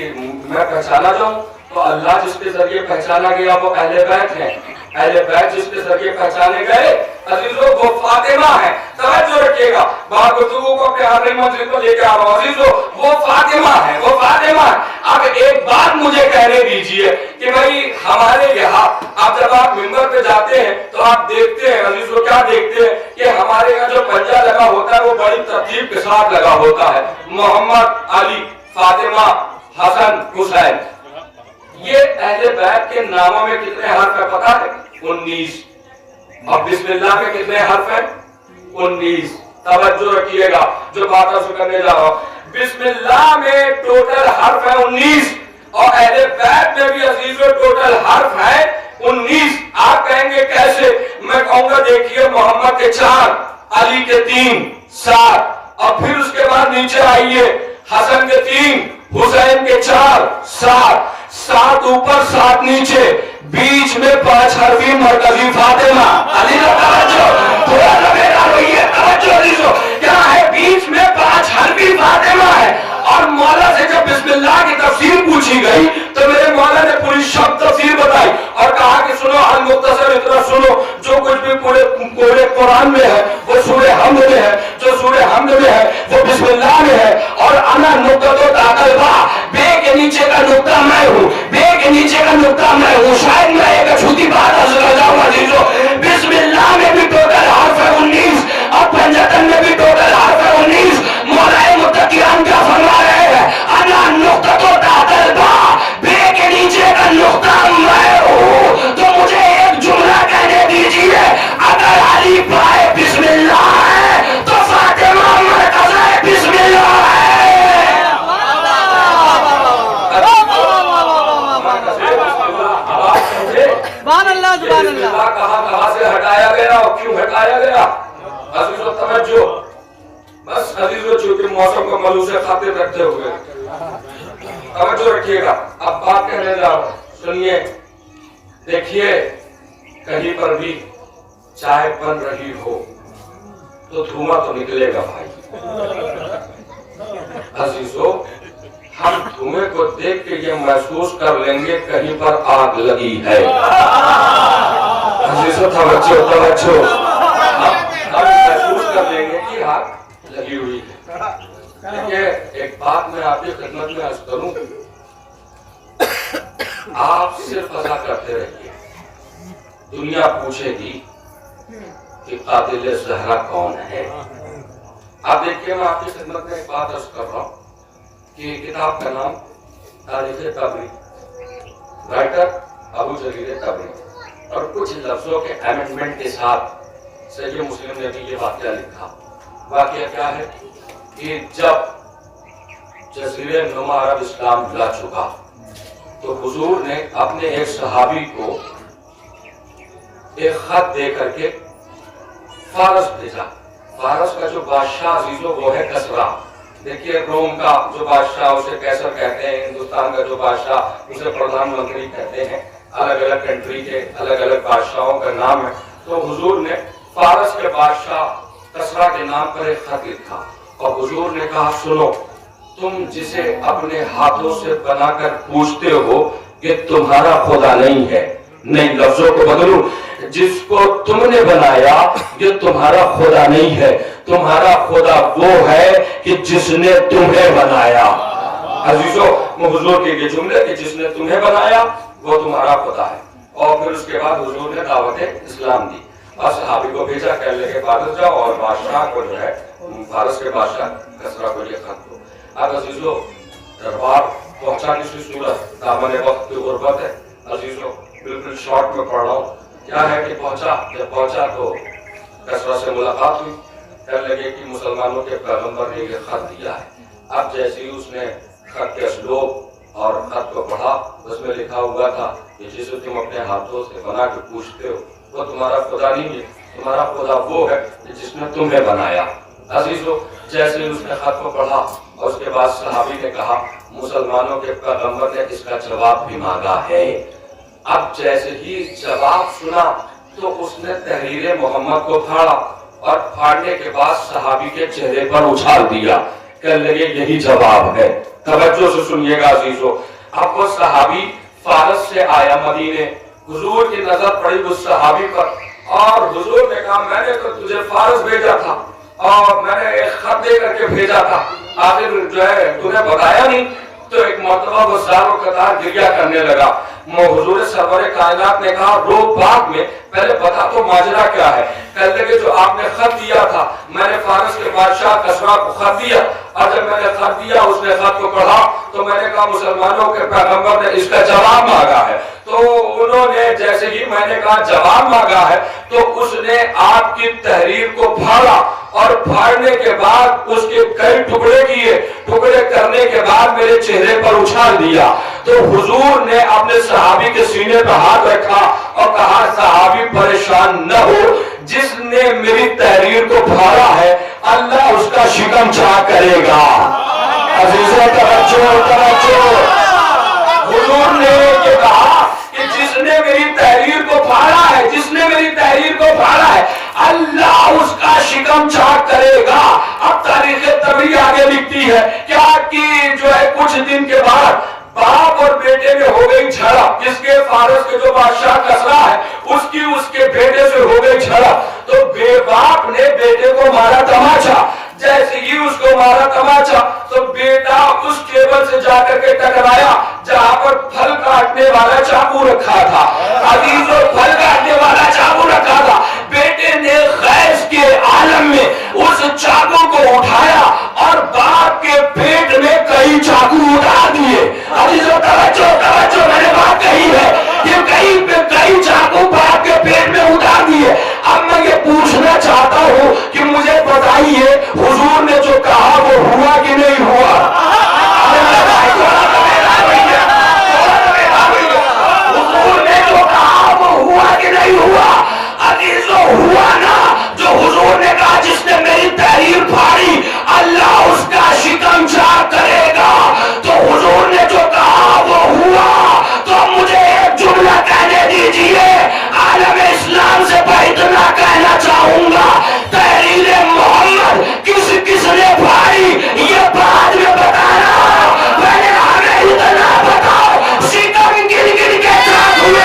मैं पहचाना जाऊं, तो अल्लाह जिसके जरिए पहचाना गया वो अहले बैत है। अहले बैत जिसके जरिए पहचाने गए अजीजों वो फातिमा है। तवज्जो रखिएगा, बात गुफ्तगू को अपने आखिरी मंजिल पर लेके आ रहा हूँ। अजीजों, वो फातिमा है, वो फातिमा है। अब एक बात मुझे कहने दीजिए कि भाई हमारे यहाँ आप जब आप मिंबर पे जाते हैं तो आप देखते हैं अजीजों, क्या देखते हैं कि हमारे यहाँ जो पंजा लगा होता है वो बड़ी तरतीब के साथ लगा होता है। मोहम्मद, अली, फातिमा, हसन, हुसैन। ये अहले बैत के नामों में कितने हर्फ है पता है? 19। अब बिस्मिल्लाह के कितने हर्फ है? 19। तवज्जो रखिएगा, जो बात अर्ज करने जा रहा हूं, बिस्मिल्लाह में टोटल हर्फ है 19 और अहले बैत में भी अजीजों टोटल हर्फ है 19। आप कहेंगे कैसे? मैं कहूंगा देखिए, मोहम्मद के 4, अली के 3, 7 और फिर उसके बाद नीचे आइए, हसन के 3, हुसैन के 4, 7, 7 ऊपर 7 नीचे, बीच में 5 हरफी मरकजी फातिमा। अली थोड़ा क्या है? बीच में 5 हरफी फातिमा है। और मौला से जब बिस्मिल्लाह की तफसीर पूछी गई तो मेरे मौला ने पूरी शब्द तफसीर बताई और कहा कि सुनो अल मुख्तसर, इतना सुनो, जो कुछ भी पूरे कुरान में है वो सूरे हमद में है, जो सूरे हमद में है वो बिस्मिल्लाह में है। और अना नुक्ततो ताकल बा, बे के नीचे का नुक्ता मैं हूँ, बे के नीचे का नुक्ता मैं हूँ। शायद मैं एक अछूती बात अर्ज कर जाऊँ अजीजों, बिस्मिल्लाह में भी टोटल हर्फ है 19 और पंजतन में भी टोटल हर्फ है 19। मौलाए मुत्तकियान क्या फरमा रहे हैं? अना नुक्ततो ताकल बा, बे के नीचे का नुक्ता मैं हूँ। तो मुझे एक जुमला कहने दीजिए, अगर अली पाए बिस्मिल्लाह है तो फातिमा मरकज़ा बिस्मिल्लाह है। कहाँ से हटाया गया और क्यों हटाया गया? अजीजों तवज्जो, बस अजीजों, चूंकि मौसम को मलूसे खातिर रखते हुए तवज्जो रखिएगा। अब बात कहने जा रहा हूं, सुनिए। देखिए, कहीं पर भी चाय बन रही हो तो धुआं तो निकलेगा भाई। अजीजों, हम धुएं को देख के ये महसूस कर लेंगे कहीं पर आग लगी है। अजीजों तवज्जो तवज्जो, हम महसूस कर लेंगे कि आग लगी हुई है। देखिए, एक बात मैं आपकी खिदमत में अर्ज करूं, आप सिर्फ अदा करते रहिए, दुनिया पूछेगी कि कातिल ज़हरा कौन है। आप देखिए, मैं आपकी खिदमत में एक बात अर्ज कर रहा हूँ कि किताब का नाम तारीख़ तबरी, राइटर अबू जरीर तबरी, और कुछ लफ्जों के अमेंडमेंट के साथ صحیح مسلم نے بھی یہ واقعہ لکھا. واقعہ کیا ہے کہ جب جزیرہ نما عرب اسلام لا چکا تو حضور نے اپنے ایک صحابی کو ایک خط دے کر کے فارس بھیجا. فارس کا جو بادشاہ عزیزو وہ ہے کسرا. دیکھیے روم کا جو بادشاہ اسے کیسر کہتے ہیں, ہندوستان کا جو بادشاہ اسے پردھان منتری کہتے ہیں. الگ الگ کنٹری کے الگ الگ بادشاہوں کا نام ہے. تو حضور نے فارس کے بادشاہ کسرا کے نام پر ایک خط لکھا اور حضور نے کہا سنو, تم جسے اپنے ہاتھوں سے بنا کر پوچھتے ہو کہ تمہارا خدا نہیں ہے, نہیں لفظوں کو بدلو, جس کو تم نے بنایا یہ تمہارا خدا نہیں ہے, تمہارا خدا وہ ہے کہ جس نے تمہیں بنایا. عزیزو حضور کے یہ جملے کہ جس نے تمہیں بنایا وہ تمہارا خدا ہے. اور پھر اس کے بعد حضور نے دعوت اسلام دی اور صحابی کو بھیجا, کہنے لگے فارس جاؤ اور بادشاہ کو جو ہے فارس کے بادشاہ کسرا کو یہ خط دو. اب عزیزو دربار پہنچا کسی صورت, دامن وقت کی غربت ہے. عزیزو بالکل شارٹ میں پڑھ رہا ہوں. کیا ہے کہ جب پہنچا تو کسرا سے ملاقات ہوئی. کہنے لگے کہ مسلمانوں کے پیغمبر نے یہ خط دیا ہے. اب جیسے ہی اس نے خط کے اسلوب اور خط کو پڑھا, اس میں لکھا ہوا تھا کہ جسے تم اپنے ہاتھوں سے بنا کے پوچھتے ہو وہ تمہارا خدا نہیں ہے, تمہارا خدا وہ ہے جس نے تمہیں بنایا. عزیزو جیسے ہی اس نے خط کو پڑھا اور اس کے بعد صحابی نے کہا مسلمانوں کے پیغمبر نے اس کا جواب بھی مانگا ہے. اب جیسے ہی جواب سنا تو اس نے تحریر محمد کو پھاڑا اور پھاڑنے کے بعد صحابی کے چہرے پر اچھال دیا. کہنے لگے یہی جواب ہے. توجہ سے سنیے گا عزیزو. اب وہ صحابی فارس سے آیا مدینے, حضور کی نظر پڑی اس صحابی پر اور حضور نے کہا میں نے تو تجھے فارس بھیجا تھا اور میں نے ایک خط دے کر کے بھیجا تھا, آخر جو ہے تمہیں بتایا نہیں. تو ایک مرتبہ وہ زار و قطار گریہ کرنے لگا. حضور سرور کائنات نے کہا رو بعد میں, پہلے بتا تو ماجرا کیا ہے. کہتے کہ جو آپ نے خط دیا تھا میں نے فارس کے بادشاہ کسرا کو خط دیا, اور جب میں نے خط دیا اس نے خط کو پڑھا تو میں نے کہا مسلمانوں کے پیغمبر نے اس کا جواب مانگا ہے. تو انہوں نے جیسے ہی میں نے کہا جواب مانگا ہے تو اس نے آپ کی تحریر کو پھاڑا اور پھاڑنے کے بعد اس کے کئی ٹکڑے کیے, ٹکڑے کرنے کے بعد میرے چہرے پر اچھال دیا. تو حضور نے اپنے صحابی کے سینے پر ہاتھ رکھا اور کہا صحابی پریشان نہ ہو, جس نے میری تحریر کو پھاڑا ہے اللہ اس کا شکم چاک کرے گا. عزیزوں توجہ, حضور نے یہ کہا کہ جس نے میری تحریر کو پھاڑا ہے, جس نے میری تحریر کو پھاڑا ہے اللہ اس کا شکم چاک کرے گا. اب تاریخ طبری آگے لکھتی ہے کیا کہ جو ہے کچھ دن کے بعد باپ اور بیٹے میں ہو گئی جھڑپ. جس کے فارس کے جو بادشاہ کسرا ہے اس کے بیٹے سے ہو گئی جھڑپ. تو باپ نے بیٹے کو مارا تماچا. جیسے ہی اس کو مارا تماچا تو بیٹا اس ٹیبل سے جا کر کے ٹکرایا جہاں پر پھل کاٹنے والا چاقو رکھا تھا. عزیزو پھل کاٹنے والا چاقو رکھا تھا. بیٹے نے خیز کے عالم میں اس چاقو کو اٹھایا اور باپ کے پیٹ میں کئی چاقو اٹھا دیے. عزیزو توجہ, میں نے بات کہی ہے کہ کئی چاقو باپ کے پیٹ میں اٹھا دیے. اب میں یہ پوچھنا چاہتا ہوں کہ مجھے بتائیے حضور نے جو کہا وہ ہوا کہ نہیں ہوا؟ حضور نے جو کہا وہ ہوا کہ نہیں ہوا؟ عزیزو ہوا نا. جو حضور نے کہا جس نے میری تحریر پھاڑی اللہ اس کا شکم چاک کرے گا, تو حضور نے جو کہا وہ ہوا. تو مجھے ایک جملہ کہنے دیجئے, عالم اسلام سے میں اتنا کہنا چاہوں گا تحریر محمد کس نے پھاڑی یہ بعد میں بتانا, پہلے ہمیں اتنا بتاؤ شکم گن گن کے چاک ہوئے.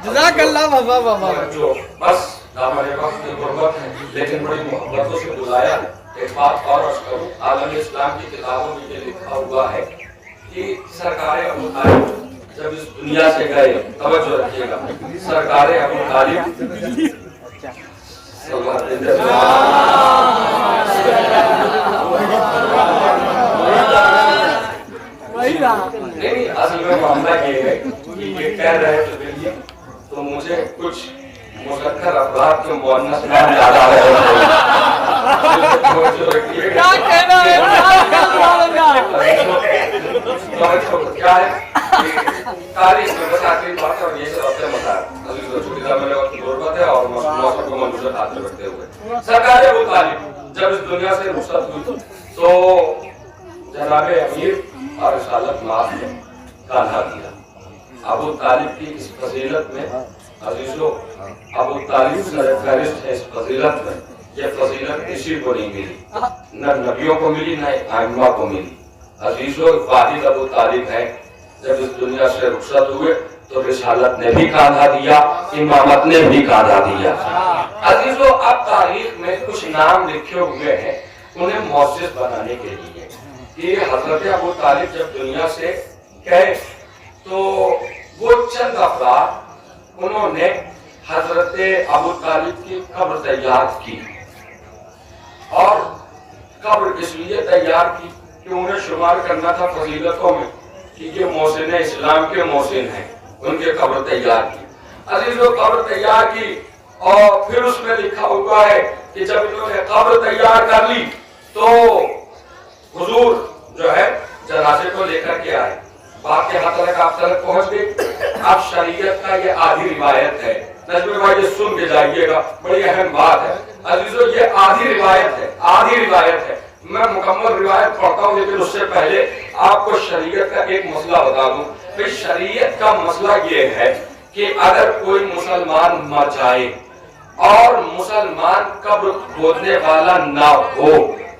جزاک اللہ بابا. بس دامن وقت کی غربت ہے لیکن بڑی محبتوں سے بلایا ایک بات اور عرض کروں، عالم اسلام کی کتابوں میں یہ لکھا ہوا ہے کہ سرکار ابو طالب جب اس دنیا سے گئے، توجہ رکھیے گا، سرکار ابو طالب نہیں، اصل میں معاملہ یہ ہے کہ یہ کہہ رہے تھے تو مجھے کچھ مذکر افراد کے مؤنث نام یاد آ رہے تھے۔ کیا ہے تاریخ میں بس آخری بات ہے، اور یہ سب اپنے مسائل چھوٹی صاحب میں وقت غربت ہے اور موسم کو منظور ہاتھ میں رکھتے ہوئے سرکار ابو طالب جب اس دنیا سے رخصت ہوئی تو جناب امیر اور رسالت ماس نے کاندھا دیا۔ ابو طالب کی اس فضیلت میں عزیزو، ابو طالب سر فہرست ہے اس فضیلت میں۔ یہ فضیلت کسی کو نہیں ملی، نہ نبیوں کو ملی نہ ائمہ کو ملی۔ عزیزو، واحد ابو طالب ہے، جب اس دنیا سے رخصت ہوئے تو رسالت نے بھی کاندھا دیا، امامت نے بھی کاندھا دیا۔ عزیزو، اب تاریخ میں کچھ نام لکھے ہوئے ہیں انہیں معزز بنانے کے لیے کہ حضرت ابو طالب جب دنیا سے گئے تو وہ چند افراد انہوں نے حضرت ابو طالب کی قبر تیار کی، اور قبر اس لیے تیار کی کہ انہیں شمار کرنا تھا فضیلتوں میں کہ یہ محسن اسلام کے محسن ہیں، ان کے قبر تیار کی۔ عزیزو، قبر تیار کی اور پھر اس میں لکھا ہوا ہے کہ جب انہوں نے قبر تیار کر لی تو حضور جو ہے جنازے کو لے کر کے آئے، بات یہاں تک آپ تک پہنچ گئی۔ اب شریعت کا یہ آدھی روایت ہے، نجم بھائی یہ سن کے جائیے گا، بڑی اہم بات ہے عزیزو، یہ آدھی روایت ہے، آدھی روایت ہے۔ میں مکمل روایت پڑھتا ہوں لیکن اس سے پہلے آپ کو شریعت کا ایک مسئلہ بتا دوں کہ شریعت کا مسئلہ یہ ہے کہ اگر کوئی مسلمان مر جائے اور مسلمان قبر کھودنے والا نہ ہو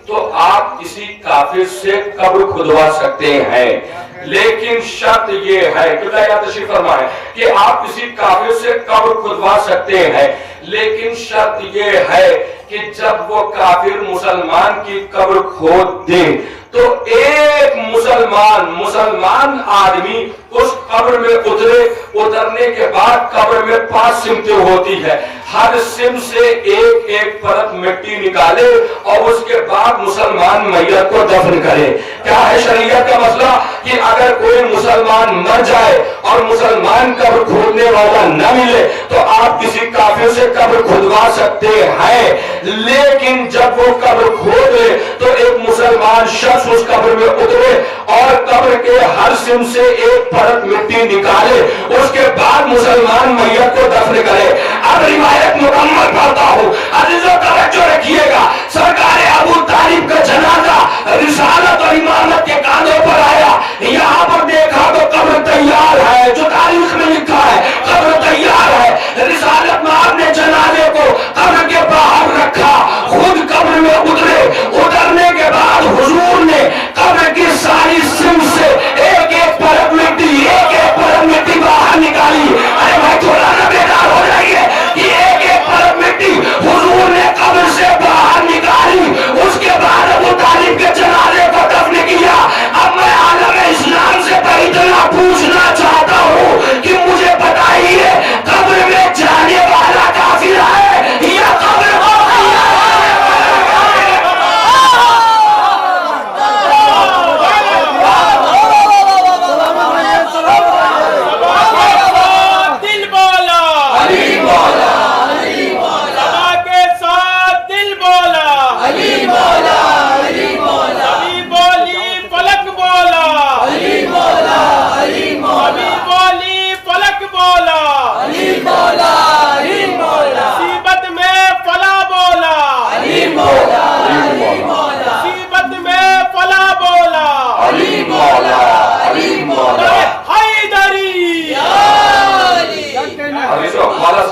تو آپ کسی کافر سے قبر کھدوا سکتے ہیں، لیکن شرط یہ ہے کہ تشریف فرمائیں کہ آپ کسی کافر سے قبر کھدوا سکتے ہیں، لیکن شرط یہ ہے کہ جب وہ کافر مسلمان کی قبر کھود دے تو ایک مسلمان آدمی اس قبر میں اترنے کے بعد قبر میں 5 سمتیں ہوتی ہے، ہر سم سے ایک پرت مٹی نکالے اور اس کے بعد مسلمان میت کو دفن کرے۔ کیا ہے شریعت کا مسئلہ کہ اگر کوئی مسلمان مر جائے اور مسلمان قبر کھودنے والا نہ ملے تو آپ کسی کافر سے قبر کھدوا سکتے ہیں، لیکن جب وہ قبر کھودے تو ایک مسلمان شخص اس قبر میں اترے اور قبر کے ہر سم سے ایک پرت مٹی نکالے، اس کے بعد مسلمان میت کو دفن کرے۔ اب روایت مکمل پڑھتا ہوں، عزیزو توجہ رکھیے گا۔ سرکار ابو طالب کا جنازہ رسالت اور امامت کے کاندھوں پر آیا، یہاں پر دیکھا تو قبر تیار ہے، جو تاریخ میں لکھا ہے قبر تیار ہے۔ رسالت میں آپ نے جنازے کو قبر کے باہر رکھا، خود قبر میں اترنے کے بعد حضور نے قبر کی ساری سم سے ایک پرت مٹی باہر نکالی۔ ارے بھائی تھوڑا نہ بیدار ہو جائیے کہ ایک پرت مٹی حضور نے قبر سے باہر نکالی، اس کے بعد ابو طالب کے جنازے کو دفن کیا۔ اب میں عالم اسلام سے اتنا پوچھنا چاہتا ہوں کہ مجھے بتائیے قبر میں جانے والا کافر ہے یا قبر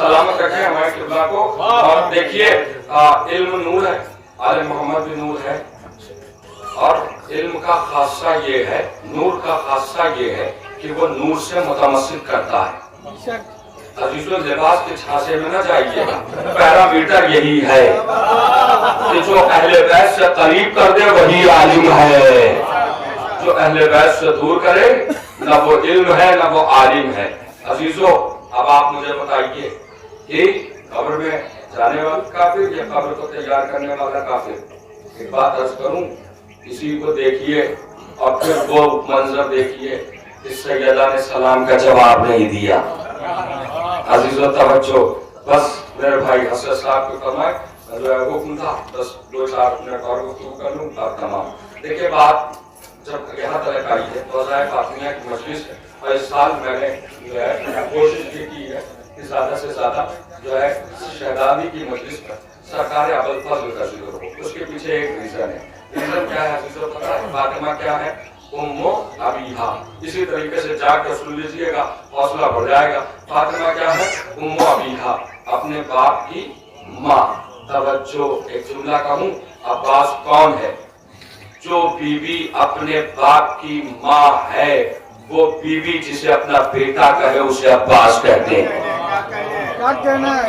سلامت رکھے ہمارے قبلہ کو۔ اور دیکھیے علم نور ہے، آل محمد بھی نور ہے، اور علم کا خاصہ یہ ہے، نور کا خاصہ یہ ہے کہ وہ نور سے متمثل کرتا ہے۔ अजीजों लिबास के झांसे में न जाइएगा, पैरामीटर यही है कि जो अहले बैत से करीब कर दे वही आलिम है, जो अहले बैत से दूर करे न वो इल्म है न वो आलिम है। अजीजों अब आप मुझे बताइए कि कब्र में जाने वाला काफिर या कब्र को तैयार करने वाला काफिर? एक बात अर्ज करूं, इसी को देखिए और फिर वो मंजर देखिए, इस सैयदा ने सलाम का जवाब नहीं दिया। अजीजों तवज्जो, बस मेरे भाई हसन साहब को फरमाए जो है हुक्म था, बस 2-4 मिनट और गुफ्तगू कर लूं और तमाम। देखिए बात जब यहाँ तक आई है तो फातिमिया की मजलिस है और इस साल मैंने जो है कोशिश भी की है कि ज्यादा से ज्यादा जो है शहजादी की मजलिस पर सरकार अबुल फजल का जिक्र हो। उसके पीछे एक रीजन है। रीजन क्या है अजीजों पता है? फातिमा क्या है? उम्मो अबीहा। इसी तरीके से जाकर सुन लीजिएगा, हौसला बढ़ जाएगा। फातिमा क्या है? उम्मो अबीहा, अपने बाप की माँ। तवज्जो, एक जुमला कहूँ, अब्बास कौन है? जो बीवी अपने बाप की माँ है वो बीवी जिसे अपना बेटा कहे उसे अब्बास कहते हैं।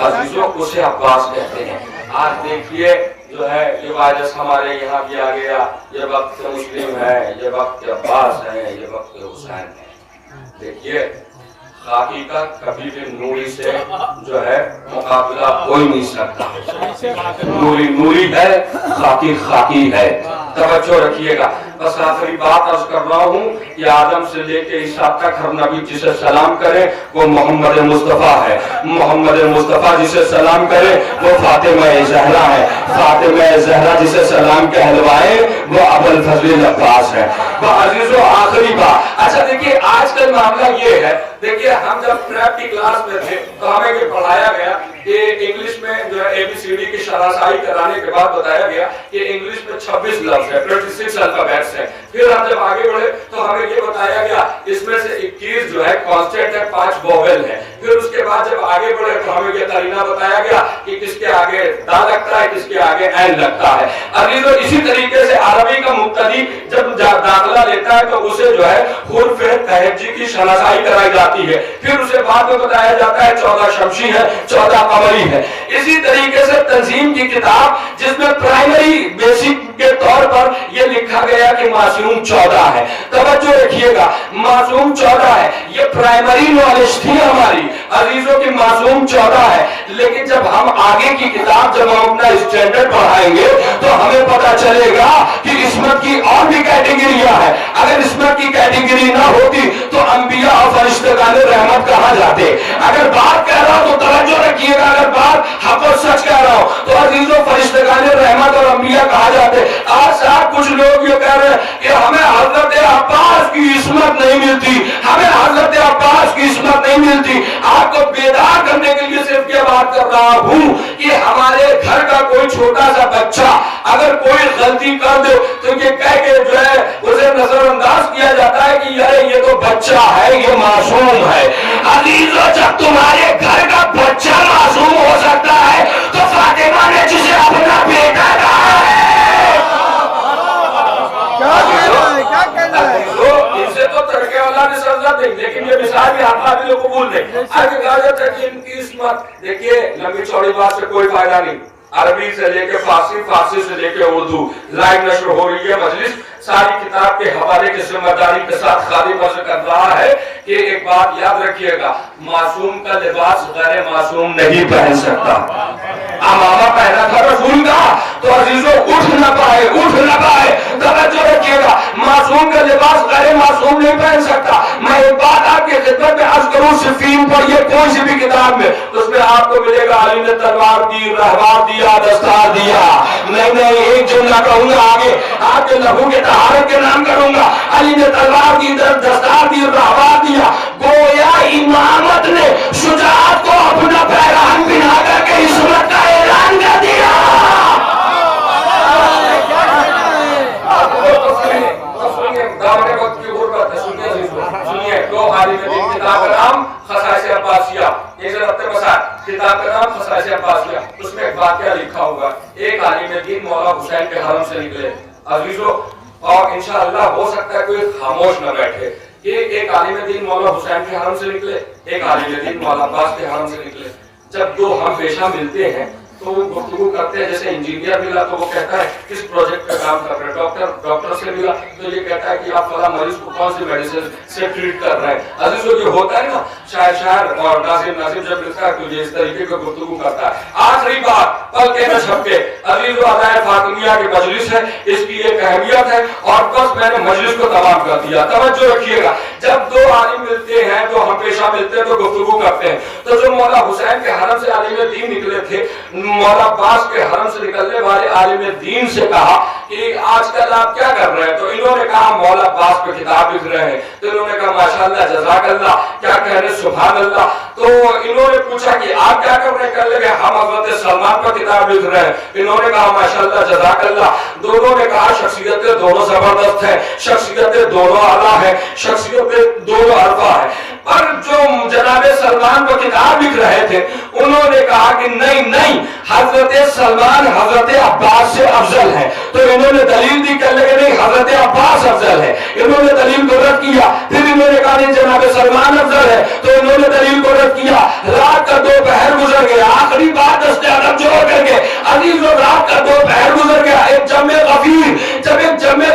अजीजों उसे अब्बास कहते हैं। आज देखिए जो है ये वायरस हमारे यहाँ भी आ गया, ये वक्त मुस्लिम है, ये वक्त अब्बास है, ये वक्त हुसैन है। देखिए खाकी का कभी भी नूरी से जो है मुकाबला कोई नहीं सकता। नूरी नूरी है, खाकी खाकी है। तवज्जो रखिएगा। बस आखिरी बात अर्ज कर रहा हूँ कि आदम से लेके ईसा तक हर नबी जिसे सलाम करे वो मोहम्मद मुस्तफ़ा है। मोहम्मद मुस्तफ़ा जिसे सलाम करे वो फातिमा ज़हरा है। फातिमा ज़हरा जिसे सलाम कहलवाए वो अबुल फजल अब्बास है। अजीजों आखिरी बात, अच्छा देखिए आजकल मामला ये है, देखिए हम जब प्रेप की क्लास में थे तो हमें ये पढ़ाया गया कि इंग्लिश में जो है ABCD की शनाख्त कराने के बाद बताया गया कि इंग्लिश में 26 लफ्ज है, 26 अल्फाबेट्स है। फिर हम जब आगे बढ़े तो हमें ये बताया गया इसमें से 21 जो है कांस्टेंट है, 5 वोवेल है। फिर उसके बाद जब आगे बढ़े तो हमें ये करीना बताया गया कि किसके आगे दा लगता है, किसके आगे ऐन लगता है। अभी तो इसी तरीके से अरबी का मुब्तदी जब दाखिला लेता है तो उसे जो है हुर्फ तहज्जी की शनाख्त कराई जाती है। फिर उसे बाद में बताया जाता है 14 शमसी है, 14 कमरी है। इसी तरीके से तंजीम की किताब जिसमें प्राइमरी बेसिक के तौर पर यह लिखा गया कि मासूम 14 है। तवज्जो रखिएगा, मासूम 14 है, ये प्राइमरी नॉलेज थी हमारी अजीजों की, मासूम 14 है। लेकिन जब हम आगे की किताब जब हम अपना स्टैंडर्ड बढ़ाएंगे तो हमें पता चलेगा कि इस्मत की और भी कैटेगरियां है। अगर इस्मत की कैटेगरी ना होती तो अंबिया और फरिश्तेगाने रहमत कहां जाते। अगर बात कह रहा हूं तो तवज्जो रखिएगा, अगर बात हक और सच कह रहा हूं तो अजीजों फरिश्तेगाने रहमत और अंबिया कहा जाते। आज साहब कुछ लोग ये कह रहे हैं कि हमें हजरत अब्बास की इस्मत नहीं मिलती, हमें हजरत अब्बास की इस्मत नहीं मिलती। आपको बेदार करने के लिए सिर्फ ये बात कर रहा हूं कि हमारे घर का कोई छोटा सा बच्चा अगर कोई गलती कर दे तो ये कह के जो है उसे नजरअंदाज किया जाता है कि यार ये तो बच्चा है, ये मासूम है। अजीजों जब तुम्हारे घर का बच्चा मासूम हो सकता है तो फातिमा ने जिसे अपना बेटा कहा है, क्या कहना है? इनसे तो तरके वाला ने सजा दी, लेकिन ये मिसाल भी हाथ दिलों को भूल दे। आगे कहा जाता है कि इनकी इस्मत, देखिए लंबी चौड़ी बात से कोई फायदा नहीं। अरबी से लेके फारसी, फारसी से लेके उर्दू लाइव नशर हो रही है मजलिस। सारी किताब के हवाले की जिम्मेदारी के साथ खादी मर्ज कर रहा है कि एक बात याद रखिएगा, मासूम का लिबास गैर मासूम नहीं पहन सकता। अमामा पहना था रसूल का तो अजीजों उठ न पाए, उठ न पाए। तवज्जो रखिएगा, मासूम का लिबास गैर मासूम नहीं पहन सकता। मैं एक बात आपके खिदमत में अर्ज करूं, सिफीन पढ़िए कोई सी भी किताब में, उसमें आपको मिलेगा अली ने तलवार दी, रहवार दिया, दस्तार दिया। नहीं एक जुमला कहूंगा आगे आपके लहू के तहारत के नाम करूंगा। अली ने तलवार दी, दस्तार दी, रहवार दिया। गोया इमामत ने शुजाअत को अपना पैरान बिना करके इस्मत का ऐलान कर दिया। सुनिए, दो आलिम दीन किताब का नाम खसाइस अब्बासिया, किताब का नाम खसाइस अब्बासिया, उसमें एक वाकया लिखा हुआ। एक आलिम दीन मौला हुसैन के हरम से निकले अजीजों, और इंशाअल्लाह हो सकता है कोई खामोश न बैठे, کہ ایک عالم دین مولا حسین کے حرم سے نکلے، ایک عالم دین مولا عباس کے حرم سے نکلے. جب دو ہم پیشہ ملتے ہیں تو وہ گفتگو کرتے ہیں. جیسے انجینئر ملا تو وہ کہتا ہے کس پروجیکٹ پہ کام کر رہے ہیں، ڈاکٹر سے ملا تو یہ کہتا ہے کہ آپ فلاں مریض کو کون سی میڈیسن سے ٹریٹ کر رہے ہیں. عزیزو یہ ہوتا ہے نا، شاعر اور ناظم جب ملتا ہے تو یہ اس طریقے کا گفتگو کرتا ہے. آخری بات پل کے نہ چھپکے، عزیزو عزائے فاطمیہ کی مجلس ہے، اس کی ایک اہمیت ہے اور بس میں نے مجلس کو تمام کر دیا. توجہ رکھیے گا، جب دو عالم ملتے ہیں تو ہم پیشہ ملتے ہیں تو گفتگو کرتے ہیں. تو جو مولا حسین کے حرم سے عالم دین نکلے تھے، مولا عباس کے حرم سے نکلنے والے عالم دین سے کہا کہ آج کل آپ کیا کر رہے ہیں؟ تو انہوں نے کہا مولا عباس پہ کتاب لکھ رہے ہیں. تو انہوں نے کہا ماشاءاللہ جزاک اللہ، کیا کہہ رہے سبحان اللہ. تو انہوں نے پوچھا کہ آپ کیا کر رہے ہیں؟ کہنے لگے ہم حضرت سلمان پر کتاب لکھ رہے ہیں. انہوں نے کہا ماشاءاللہ جزاک اللہ. دونوں نے کہا شخصیتیں دونوں زبردست ہیں، شخصیتیں دونوں اعلیٰ ہیں، شخصیتیں دونوں عرفہ ہیں. پر جو جناب سلمان پر کتاب لکھ رہے تھے انہوں نے کہا کہ نہیں حضرت سلمان حضرت عباس سے افضل ہے. تو انہوں نے دلیل دی، کہنے لگے نہیں حضرت عباس افضل ہے. انہوں نے دلیل کو رد کیا. پھر انہوں نے کہا نہیں جناب سلمان افضل ہے. تو انہوں نے دلیل کو رد کیا. رات کا دوپہر گزر گیا. آخری بات دست ادب جوڑ کر کے عزیزو، رات کا دوپہر گزر گیا. ایک جمع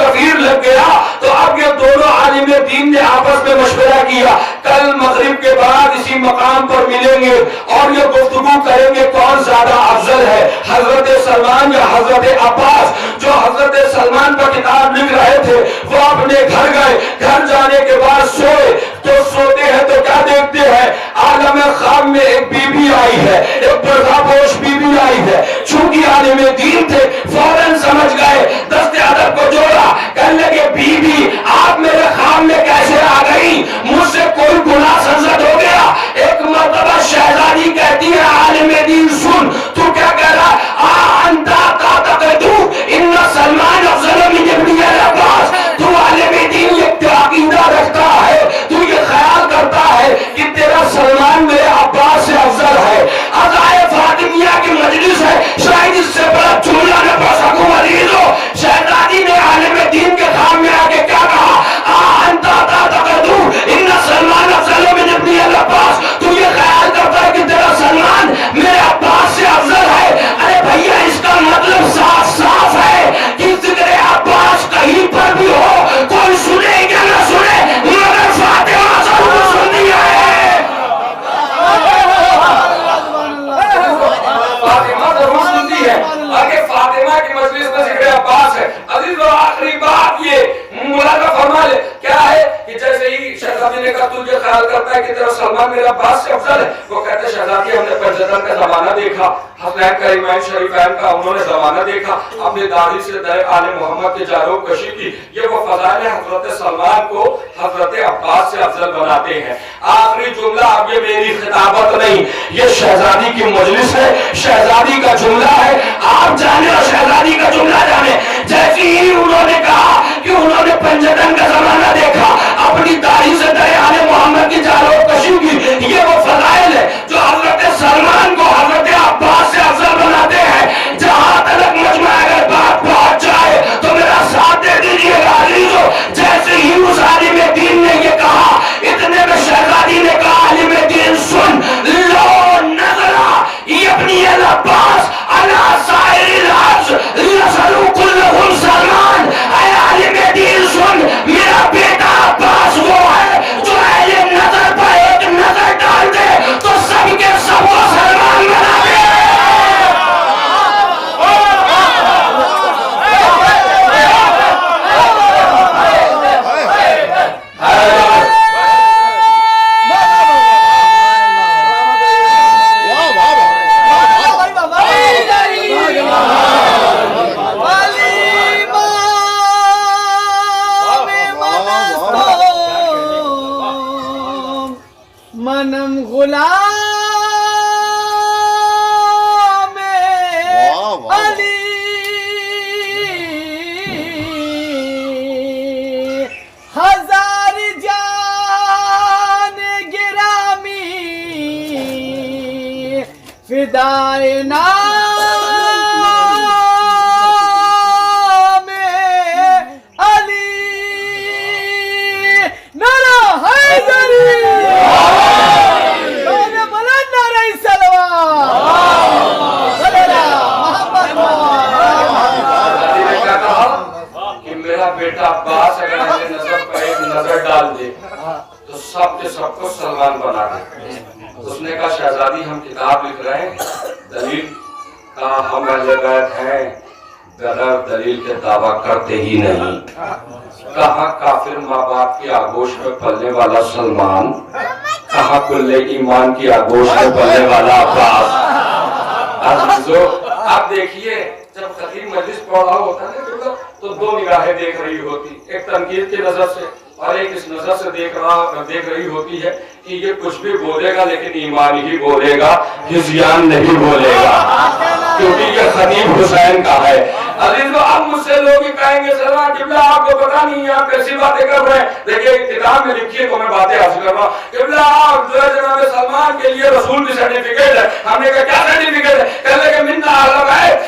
غفیر لگ گیا تو اب یہ دونوں عالم دین نے آپس میں مشورہ کیا کل مغرب کے بعد اسی مقام پر ملیں گے اور یہ گفتگو کریں گے کون زیادہ افضل ہے، حضرت سلمان یا حضرت عباس. جو حضرت سلمان پر کتاب لکھ رہے تھے وہ اپنے گھر گئے. گھر جانے کے بعد سوئے تو سوتے ہیں تو کیا دیکھتے ہیں؟ عالم خواب میں ایک بی بی آئی ہے، ایک پردہ پوش بی بی آئی ہے. چونکہ عالم دین تھے فوراً سمجھ گئے، دست ادب کو جوڑا. کہنے لگے بی بی آپ میرے خواب میں کیسے آ گئی؟ مجھ سے کوئی گناہ سرزد ہو گیا؟ ایک مرتبہ شہزادی کہتی ہے عالم دین سن، تو کیا کہہ رہا ہے؟ انتا تعتقدو ان سلمان افضل من ابن عباس. تو عالم دین یہ عقیدہ رکھتا ہے، تو یہ خیال کرتا ہے کہ تیرا سلمان میرے عباس سے افضل ہے. عزائے فاطمیہ کی مجلس ہے، شاید اس سے بڑا جملہ نہ پڑھ سکوں. عزیزو، شہزادی نے عالم دین کے خواب میں آ کے کیا کہا؟ انتا تعتقدو ان سلمان افضل من ابن عباس. تو یہ خیال کرتا ہے کہ تیرا سلمان میرے عباس سے افضل ہے. ارے بھیا اس کا مطلب صاف ہے کہ ذکر عباس کہیں پر بھی ہو کوئی سنے یا نہ سنے مگر فاطمہ ضرور سنتی ہے. فاطمہ ضرور سنتی ہے. آگے فاطمہ کی مجلس میں ذکر عباس ہے. عزیز و آخری بات یہ مولانا فرما لے کیا ہے کہ جیسے ہی شہزادی نے کہا تو یہ خیال کرتا ہے کہ تیرا سلمان میرا عباس سے افضل ہے. وہ کہتے شہزادی ہم نے پنجتن کا زمانہ دیکھا، حسنین کریمین شریفین کا انہوں نے زمانہ دیکھا، اپنی داڑھی سے در آل محمد کے جاروب کشی کی. یہ وہ فضائل حضرت سلمان کو حضرت عباس سے افضل بناتے ہیں. آخری جملہ، اب یہ میری خطابت نہیں، یہ شہزادی کی مجلس ہے، شہزادی کا جملہ ہے. آپ جانے اور شہزادی کا جملہ جانے. جیسے ہی انہوں نے کہا کہ انہوں نے پنجتن کا زمانہ دیکھا، اپنی داڑھی سے در آل محمد کی جاروب کشی کی. یہ وہ فضائل ہے جو حضرت سلمان کو حضرت عباس سے افضل بناتے ہیں. جہاں تک مجمع اگر بات پہنچ جائے تو میرا ساتھ دے دیجیے گا عزیزو. جیسے ہی اس عالم دین نے یہ کہا، اتنے میں شہزادی نے کہا عالم دین سن لو نظرہ یبنی العباس علی سائر العرض یسلو کلہم سلمان. اے عالم دین سن، میرا بیٹا عباس وہ ہے جو اہل نظر پر ایک نظر ڈال دے تو سب کے سب کو سلمان بنا دے. منم غلام علی ہزار جان گرامی فدائے نام علی. نعرہ को सलमान बना दे। उसने कहा शहजादी हम किताब लिख रहे हैं, दलील का हम अहले बैत हैं, बगैर दलील के दावा करते ही नहीं। कहाँ काफिर माँ बाप की आगोश में पलने वाला सलमान, कहाँ कुल्ले ईमान की आगोश में पलने वाला अब्बास। अजीजों आप देखिए जब खतीब मजलिस पढ़ रहा होता है तो दो निगाहें देख रही होती, एक तनकीद की नजर से और एक इस नजर से देख रही होती है कि ये कुछ भी बोलेगा लेकिन ईमान ही बोलेगा, हिज़्यान नहीं बोलेगा, क्योंकि ये खतीब हुसैन का है। अजीजों अब मुझसे लोग कहेंगे सलाह किबला आपको पता नहीं है, आप कैसी बातें कर रहे हैं। देखिए किताब में लिखी है तो मैं बातें हासिल कर रहा हूँ। किबला आप जो है जनाब सलमान के लिए रसूल की सर्टिफिकेट है। हमने कहा क्या सर्टिफिकेट है? कहने के मिन्ना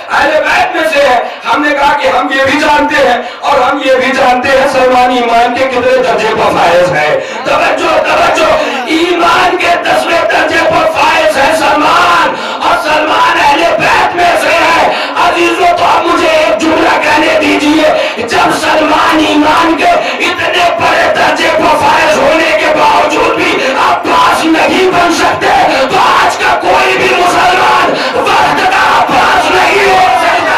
अहले बैत में से है। हमने कहा कि हम ये भी जानते हैं और हम ये भी जानते हैं सलमान ईमान के कितने दर्जे पर फायज है। तवज्जो ईमान के 10वें दर्जे पर फायज है सलमान, और सलमान अहले बैत में से है। अजीजों तो आप मुझे एक जुमला कहने दीजिए, जब सलमान ईमान के इतने बड़े दर्जे पर फायज होने के बावजूद भी अब्बास नहीं बन सकते, तो आज का कोई भी मुसलमान वक्त का अब्बास नहीं हो सकता।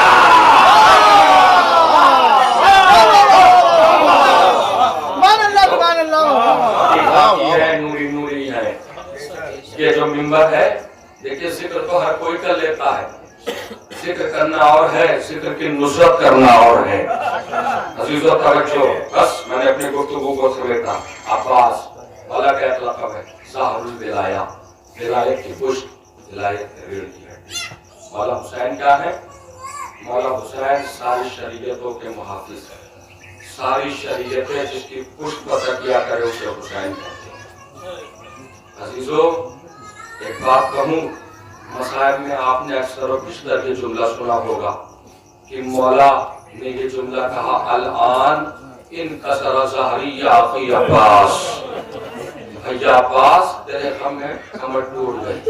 नूरी है ये जो मिंबर है। देखिए जिक्र तो हर कोई कर लेता है, जिक्र करना और है, जिक्र की नुसरत करना और है। अजीजों तवज्जो, बस मैंने अपनी गुफ्तगू को समेटा। अब्बास वाला क्या लक़ब है? ज़ाहरुल विलाया, विलायत की पुष्ट, विलायत की रीढ़ की हड्डी। मौला हुसैन क्या है? मौला हुसैन सारी शरीयतों के मुहाफिज है। सारी शरीयतें जिसकी पुष्ट पर तकिया करे उसे हुसैन कहते हैं। अजीजों एक बात कहूँ, मसाइब में आपने अक्सर और बिस्तर ये जुमला सुना होगा कि मौला ने ये जुमला कहा, अल-आन इन कसरा ज़हरी या अखी अब्बास, भैया अब्बास तेरे गम में कमर टूट गई।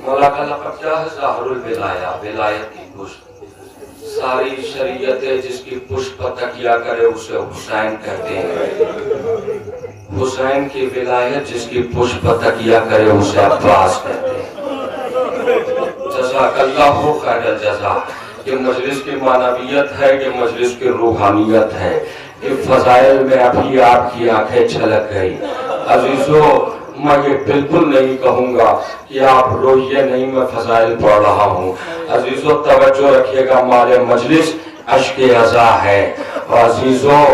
मौला का लक़ब क्या है? ज़ाहरुल विलाया, विलायत की पुष्ट। सारी शरीयतें जिसकी पुष्ट पर तकिया करे उसे हुसैन कहते हैं। हुसैन की विलायत जिसकी पुष्ट पर तकिया करे उसे अब्बास कहते हैं। जज़ाकल्लाहु खैरल जज़ा। ये मजलिस की मानवियत है, ये मजलिस की रूहानियत है। ये फजाइल में अभी आपकी आंखें छलक गई। अजीजों मैं ये बिल्कुल नहीं कहूँगा कि आप रोइए नहीं, मैं फजाइल पढ़ रहा हूँ। अजीजों तवज्जो रखिएगा, माले मजलिस अश्के अज़ा है। और अजीजों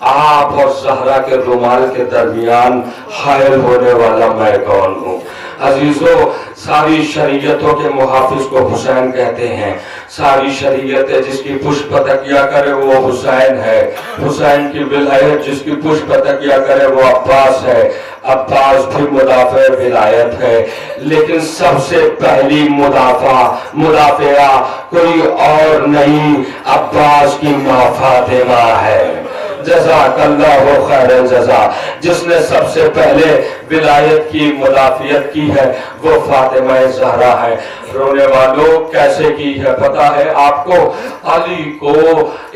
आप और ज़हरा के रुमाल के दरमियान हायल होने वाला मैं कौन हूँ? अजीजों सारी शरीयतों के मुहाफिज को हुसैन कहते हैं। सारी शरीयतें जिसकी पुष्ट पर तकिया करे वो हुसैन है। हुसैन की विलायत जिसकी पुष्ट पर तकिया करे वो अब्बास है। अब्बास भी मुदाफ़े विलायत है, लेकिन सबसे पहली मुदाफ़िया कोई और नहीं, अब्बास की माँ फातिमा है। जज़ाकल्लाहु खैरल जज़ा। जिसने सबसे पहले विलायत की मुदाफियत की है वो फातिमा ज़हरा है। रोने वालों कैसे की है पता है आपको? अली को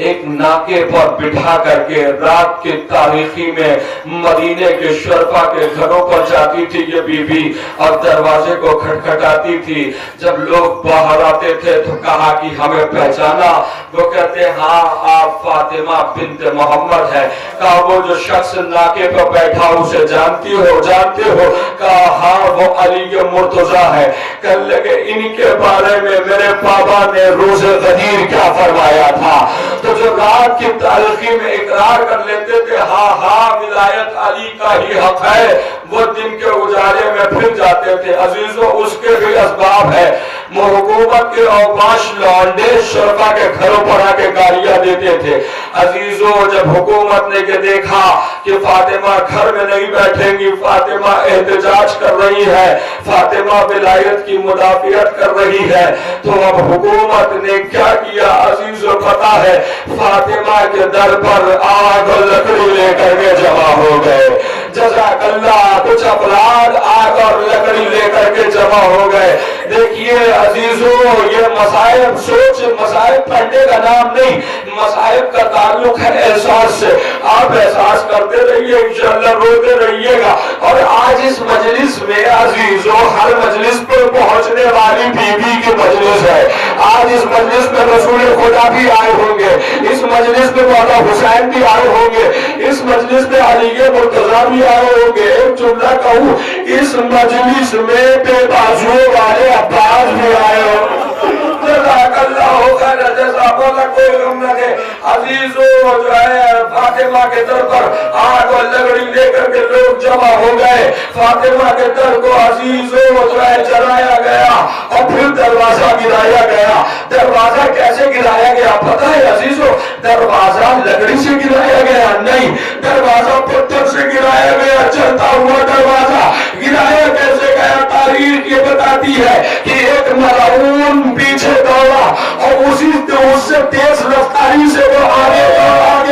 एक नाके पर बिठा करके रात के तारीखी में मदीने के शरफा के घरों पर जाती थी ये बीबी और दरवाजे को खटखटाती थी। जब लोग बाहर आते थे तो कहा कि हमें पहचाना? वो कहते हाँ आप फातिमा बिन्त मोहम्मद है। कहा वो जो शख्स नाके पर बैठा उसे जानते हो? कहा हाँ वो अली मुर्तजा है। कल लगे इनके बारे में मेरे बाबा ने रोज़े गदीर क्या फरमाया था? तो जो रात की तारीखी में इकरार कर लेते थे हाँ विलायत अली का ही हक है, वो दिन के उजाले में फिर जाते थे। अजीजों उसके भी असबाब है। हुकूमत के औबाश लौंडे शरफा के घरों पर आके गालियां देते थे। अजीजों जब हुकूमत ने के देखा कि फातिमा घर में नहीं बैठेंगी, फातिमा एहतजाज कर रही है, फातिमा विलायत की मुदाफियत कर रही है, तो अब हुकूमत ने क्या किया अजीजों पता है? फातिमा के दर पर आग और लकड़ी लेकर के जमा हो गए। जज़ाकल्लाह। कुछ अपराध आग हाथ और लकड़ी लेकर के जमा हो गए। देखिए अजीजों, ये मसाइब सोच मसाइब पढ़ने का नाम नहीं, मसाइब का ताल्लुक है एहसास से। आप एहसास करते रहिए, इंशाअल्लाह रोते रहिएगा। और आज इस मजलिस में अजीजों, हर मजलिस पर पहुंचने वाली बीबी की मजलिस है। आज इस मजलिस में रसूल खुदा भी आए होंगे, इस मजलिस में मौला हुसैन भी आए होंगे, इस मजलिस में अली मुर्तजा भी आए होंगे। एक जुमला कहूँ, इस मजलिस में बेबाजुओं वाले अब्बास भी आए होंगे। कोई गम न दे अजीजों, जो है फातिमा के दर पर आग और लकड़ी लेकर के लोग जमा हो गए। फातिमा के दर को अजीजों जो है जलाया गया और फिर दरवाजा गिराया गया। दरवाजा कैसे गिराया गया पता है अजीजों? दरवाजा लकड़ी से गिराया गया नहीं, दरवाजा पत्थर से गिराया गया। चलता हुआ दरवाजा गिराया कैसे गया? तारीख ये बताती है कि एक मलाऊन पीछे दौड़ा और उससे तेज रफ्तारी से वो आगे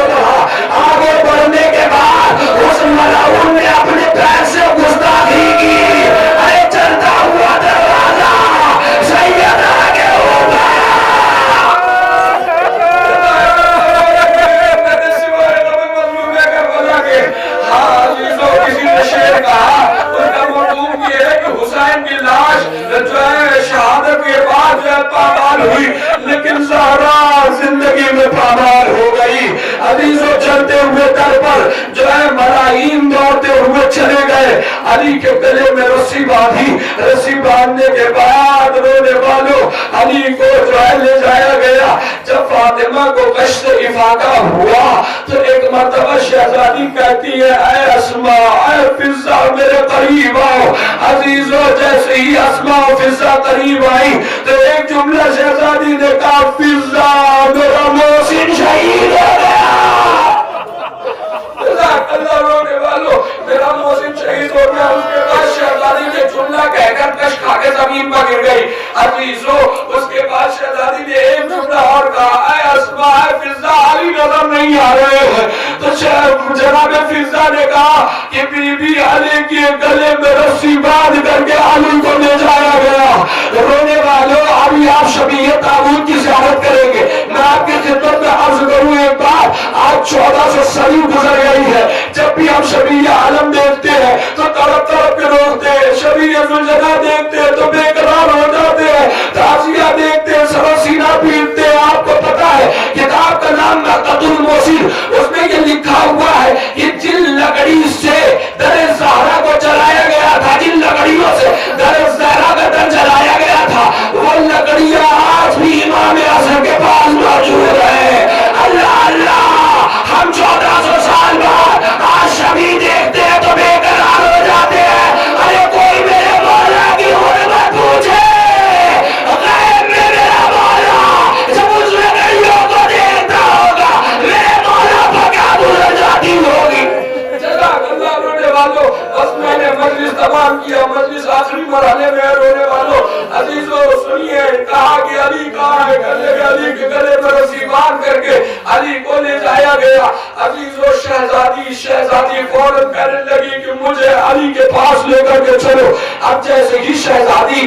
बढ़ा। आगे बढ़ने के बाद उस मलाऊन ने अपने पैर से गुस्ताखी की। अरे चलता हुआ दरवाजा सैयद आगे होगा। किसी ने शेर कहा, उसका मौजूद ये है कि हुसैन की लाश जो है शहादत के बाद जो है पामाल हुई, लेकिन ज़हरा जिंदगी में पामाल हो गई। अजीजों, चलते हुए दर पर जो है मलाईन दौड़ते हुए चले गए। अली के गले में रस्सी बांधी, रस्सी बांधने के बाद रोने वालों अली को जो है ले जाया गया। जब फातिमा को कश्त इफाका हुआ तो एक मर्तबा शहजादी कहती है, ऐ अस्मा, ऐ फिजा मेरे करीब आओ। अजीजों, जैसे ही अस्मा और फिजा करीब आई तो एक जुमला शहजादी ने कहा, फिजा मेरा मोहसिन शहीद हो गया। अल्लाह, रोने वालों मेरा मोहसिन शहीद हो गया। उसके बाद शहजादी ने जुमला कहकर कश खा के जमीन पर गिर गई। अजीजों, उसके बाद शहजादी ने एक जुमला और कहा, ऐ अस्मा, ऐ फिजा, अली नजर नहीं आ रहे हैं। तो जनाब फिजा ने कहा कि बीबी अली के गले में रस्सी बांध करके अली को ले जाया गया। रोने वालों, अभी आप शबीह ताबूत की ज़ियारत करेंगे। मैं आपकी खिदमत में अर्ज करूं एक बात, आज 1400 सदी गुजर गई है। जब भी हम शबीह आलम देखते हैं तो तड़प तड़प के रोते हैं, शबीह जुलजना देखते हैं तो बेकरार हो जाते हैं, ताज़िया देखते हैं सरो सीना पीटते हैं। आपको पता है किताब का नाम मक़तुल मोहसिन, उसमें ये लिखा हुआ है कि जिन लकड़ी से दर ज़हरा को जलाया गया था, जिन लकड़ियों से दर ज़हरा का दर जलाया गया था, वो लकड़ियां आज भी इमाम आज़म के पास मौजूद है। अल्लाह अल्लाह, हम 1400 साल बाद आज शबी देखते हैं तो बेकरार हो जाते हैं। अरे कोई मेरे मौला की हुर्मत पूछे, गैब में मेरा मौला जब उस लकड़ियों को देखता होगा, मेरे मौला पर क्या गुजर जाती होगी। अल्लाह, रोने वालों, बस मैंने मजलिस तमाम किया, मजलिस आखिरी मरहले में। रोने वालों अजीजों सुनिए, कहा कि अली कहा है, अली के गले में रस्सी बांध करके अली को ले जाया गया। अजीजों, शहजादी फौरन कहने लगी कि मुझे अली के पास लेकर के चलो। अब जैसे ही शहजादी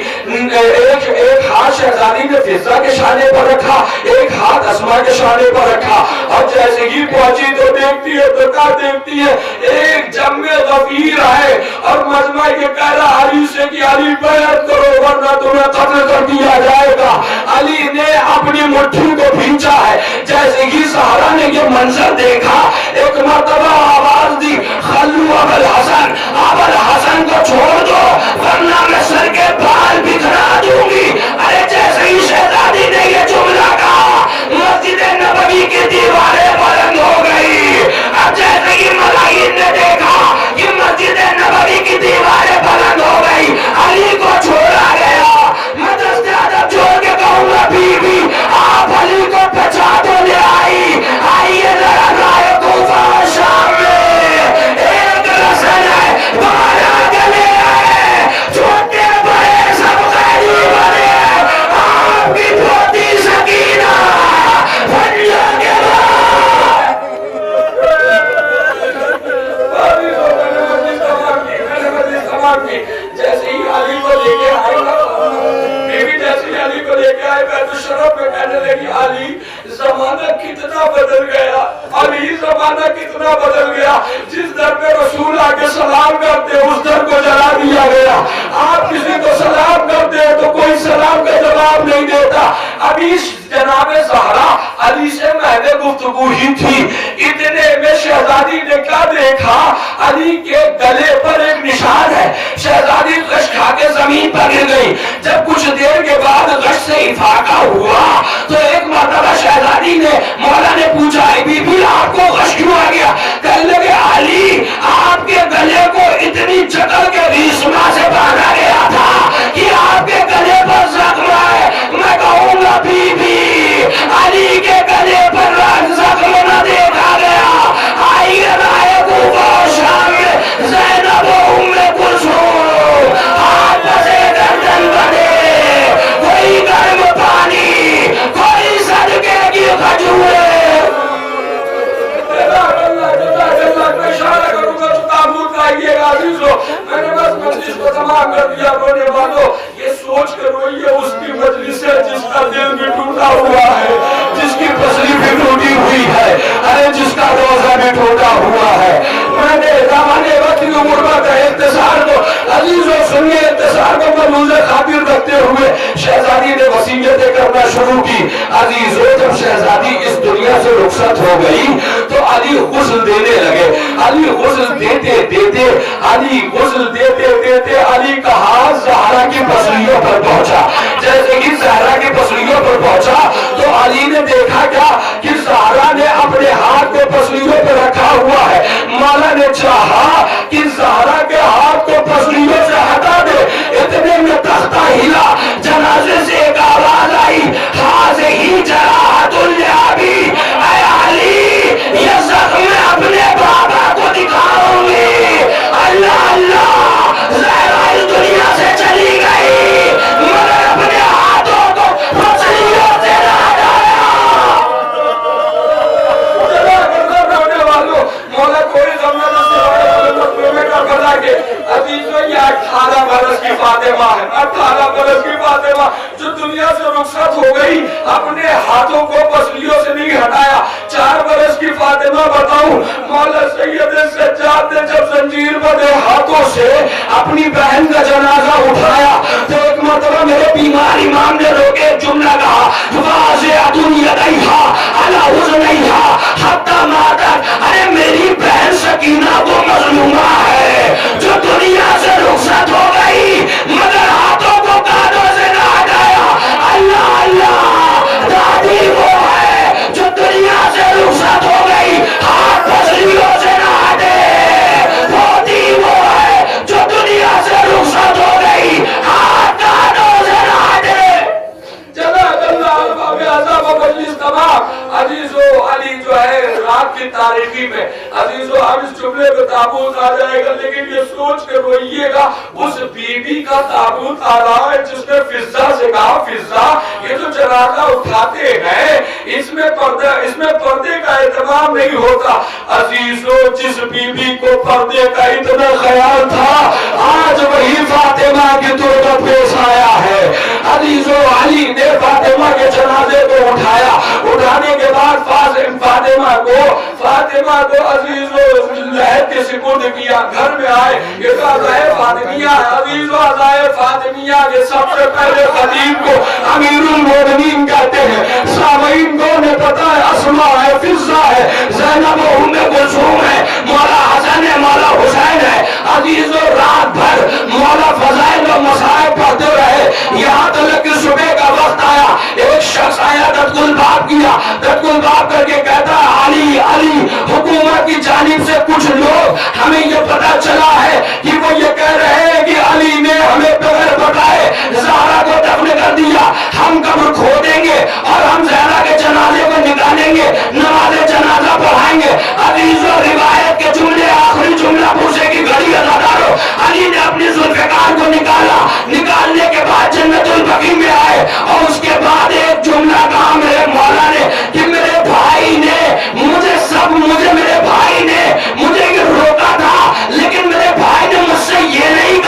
एक हाथ शहजादी ने फिजा के शाने पर रखा, एक हाथ अस्मा के शाने पर रखा, और जैसे ही पहुंची तो देखती है तो क्या देखती है, एक जम्मे गफीर आए और मजमा ये कह रहा अली से कि अली बैत करो वरना तुम्हें कत्ल कर दिया जाएगा। अली ने अपनी मुट्ठी को खींचा है। जैसे ही सहारा ने ये मंजर देखा, एक मर्तबा आवाज दी, खल्लू अबुल हसन, अबुल हसन को छोड़ दो वरना मैं सर के बाल बिखरा दूंगी। अरे जैसे ही शहजादी ने ये जुमला कहा, मस्जिद नबवी की दीवारें बुलंद हो गई। अब जैसे ही मलाईन ने देखा कि मस्जिद नबवी की दीवारें बुलंद हो गई, अली को छोड़ा गया। मैं दस्ते अदब जोड़ के कहूंगा, बीबी आप अली को बचा तो ले आई। आइए जरा राय कूफा शाम में एक रसन है, बारह गले हैं, छोटे बड़े सब गरीब बने। आपकी धोती सकीना फंजों के बाद जैसे जमाना बदल गया। जिस दर पे रसूल आके सलाम करते उस दर को जला दिया गया। आप किसी को सलाम करते हैं तो कोई सलाम का जवाब नहीं देता। अभी जनाबे ज़हरा अली से महज़ गुफ्तगू ही थी, इतने में शहजादी ने क्या देखा, अली के गले पर एक निशान है। शहजादी गश खा के जमीन पर गिर गई। जब कुछ देर के बाद गश से इफाका हुआ तो एक मर्तबा शहजादी ने, मौला ने पूछा, बीबी आपको गश क्यों आ गया? कहने लगे अली आपके गले को इतनी जकड़ के रेशमा से बांधा गया था कि आपके गले पर जख्म है। मैं कहूंगा बीबी अली के गले पर जख्म न देखा गया। आइए राय शाम में ज़ैनब उम्मे कुलसूम हाथ से गर्दन बने, कोई गर्म पानी कोई सदके की खजूरें। इशारा करूंगा तो ताबूत लाइएगा अजीजों। मैंने बस मजलिस को तमाम कर दिया। रोने वालों ये सोच कर रोइए उसकी मजलिस है जिसका दिल भी टूटा हुआ है, जिसकी पसली भी टूटी हुई है, अरे जिसका रोजा भी टूटा हुआ है। मैंने ज़माने वक्त की गुर्बत है इंतजार को अजीजों सुनिए, इंतजार को मलूज़े खातिर रखते हुए शहजादी ने वसीयतें करना शुरू की। अजीजों जब शहजादी इस दुनिया से रुखसत हो गई तो अली गुस्ल देने लगे। अली गुस्ल देते देते अली का हाथ ज़हरा की पसलियों पर पहुंचा। जैसे कि ज़हरा की पसलियों पर पहुंचा तो अली ने देखा क्या कि ज़हरा ने अपने हाथ को पसलियों पर रखा हुआ है। मौला ने चाहा कि ज़हरा के हाथ को पसलियों से हटा दे। इतने में तख्ता हिला, जनाजे से एक आवाज आई, हाज़ ही जराहतुल लिआबी, ऐ अली ये जख्म अपने बाबा को दिखाऊंगी। अल्लाह अल्लाह ज़हरा इस दुनिया से चली गई मगर अपने हाथों को पसलियों से ना हटाया। मौला कोई के अजीजों ये 18 बरस की फातिमा है, 18 बरस की फातिमा जो दुनिया से रुखसत हो गई, अपने हाथों को पसलियों से नहीं हटाया। 4 बरस की फातिमा बताऊं, मौला सैयद सज्जाद ने जब जंजीर बंधे हाथों से अपनी बहन का जनाजा उठाया तो एक मरतबा मेरे बीमार इमाम ने रोके जुमला कहा, अरे मेरी बहन सकीना वो मजलूमा है जो दुनिया से रुखसत हो गई मगर हाथों को कानों से ना हटाया। अल्लाह अल्लाह दादी वो है जो दुनिया से रुखसत हो गई हाथ पसलियों से ना हटे। पोती वो है जो दुनिया से रुखसत हो गई हाथ कानों से ना हटे। अजीजों अली जो है रात की तारीखी में अजीजों हम इस जुमले में ताबूत आ जाएगा, लेकिन ये सोच कर रोइएगा उस बीबी का ताबूत आ रहा है जिसने फिजा से कहा, फिजा ये जो जनाजा उठाते हैं इसमें पर्दे का एहतमाम नहीं होता। अजीजों जिस बीबी को पर्दे का इतना ख्याल था आज वही फातिमा की तुरकत पेश आया है। अजीजों अली ने फातिमा के जनाजे को उठाया, उठाने के बाद फातिमा को अजीजों लहद के सिपुर्द किया। घर में आए ये तो अज़ाए फातिमिया, अजीजों अज़ाए फातिमिया के सबसे पहले खतीब को अमीरुल मोमिनीन कहते हैं। सामीन को ने पता है अस्मा है, फिज़ा है, ज़ैनब उम्मे कुलसूम है, मौला हसन है, मौला हुसैन है। अजीजों रात भर मौला फज़ाइल और मसाइब पढ़ते रहे। यहाँ तक कि सुबह का वक्त आया, एक शख्स आया दत्कुल बाप किया, दत्कुल बाप करके कहता अली अली हुकूमत की जानिब से कुछ लोग हमें ये पता चला है कि वो ये कह रहे हैं कि अली ने हमें बगैर बताए ज़हरा को दफन कर दिया। हम कब्र खोदेंगे और हम ज़हरा के जनाजे को निकालेंगे, नमाज़े जनाजा पढ़ाएंगे। अजीजों रिवायत के जुमले आखिरी जुमला पूछे की घड़ी अदादारो अली ने अपनी जुल्फ़िकार को निकाला, निकालने के बाद जन्नतुल बकी में आए और उसके बाद एक जुमला कहा मेरे मौला ने कि मेरे भाई ने मुझे मेरे भाई ने मुझे रोका था, लेकिन मेरे भाई ने मुझसे ये नहीं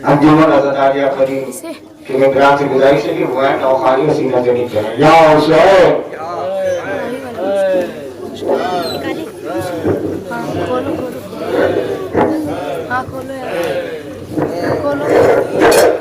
अंजुमन हज़रत आलिया फरीद कि मैं ग्राम से गुजारिश है कि हुआ नौखानी और सीना जनी करें या हुसैन हाँ खोलो यार खोलो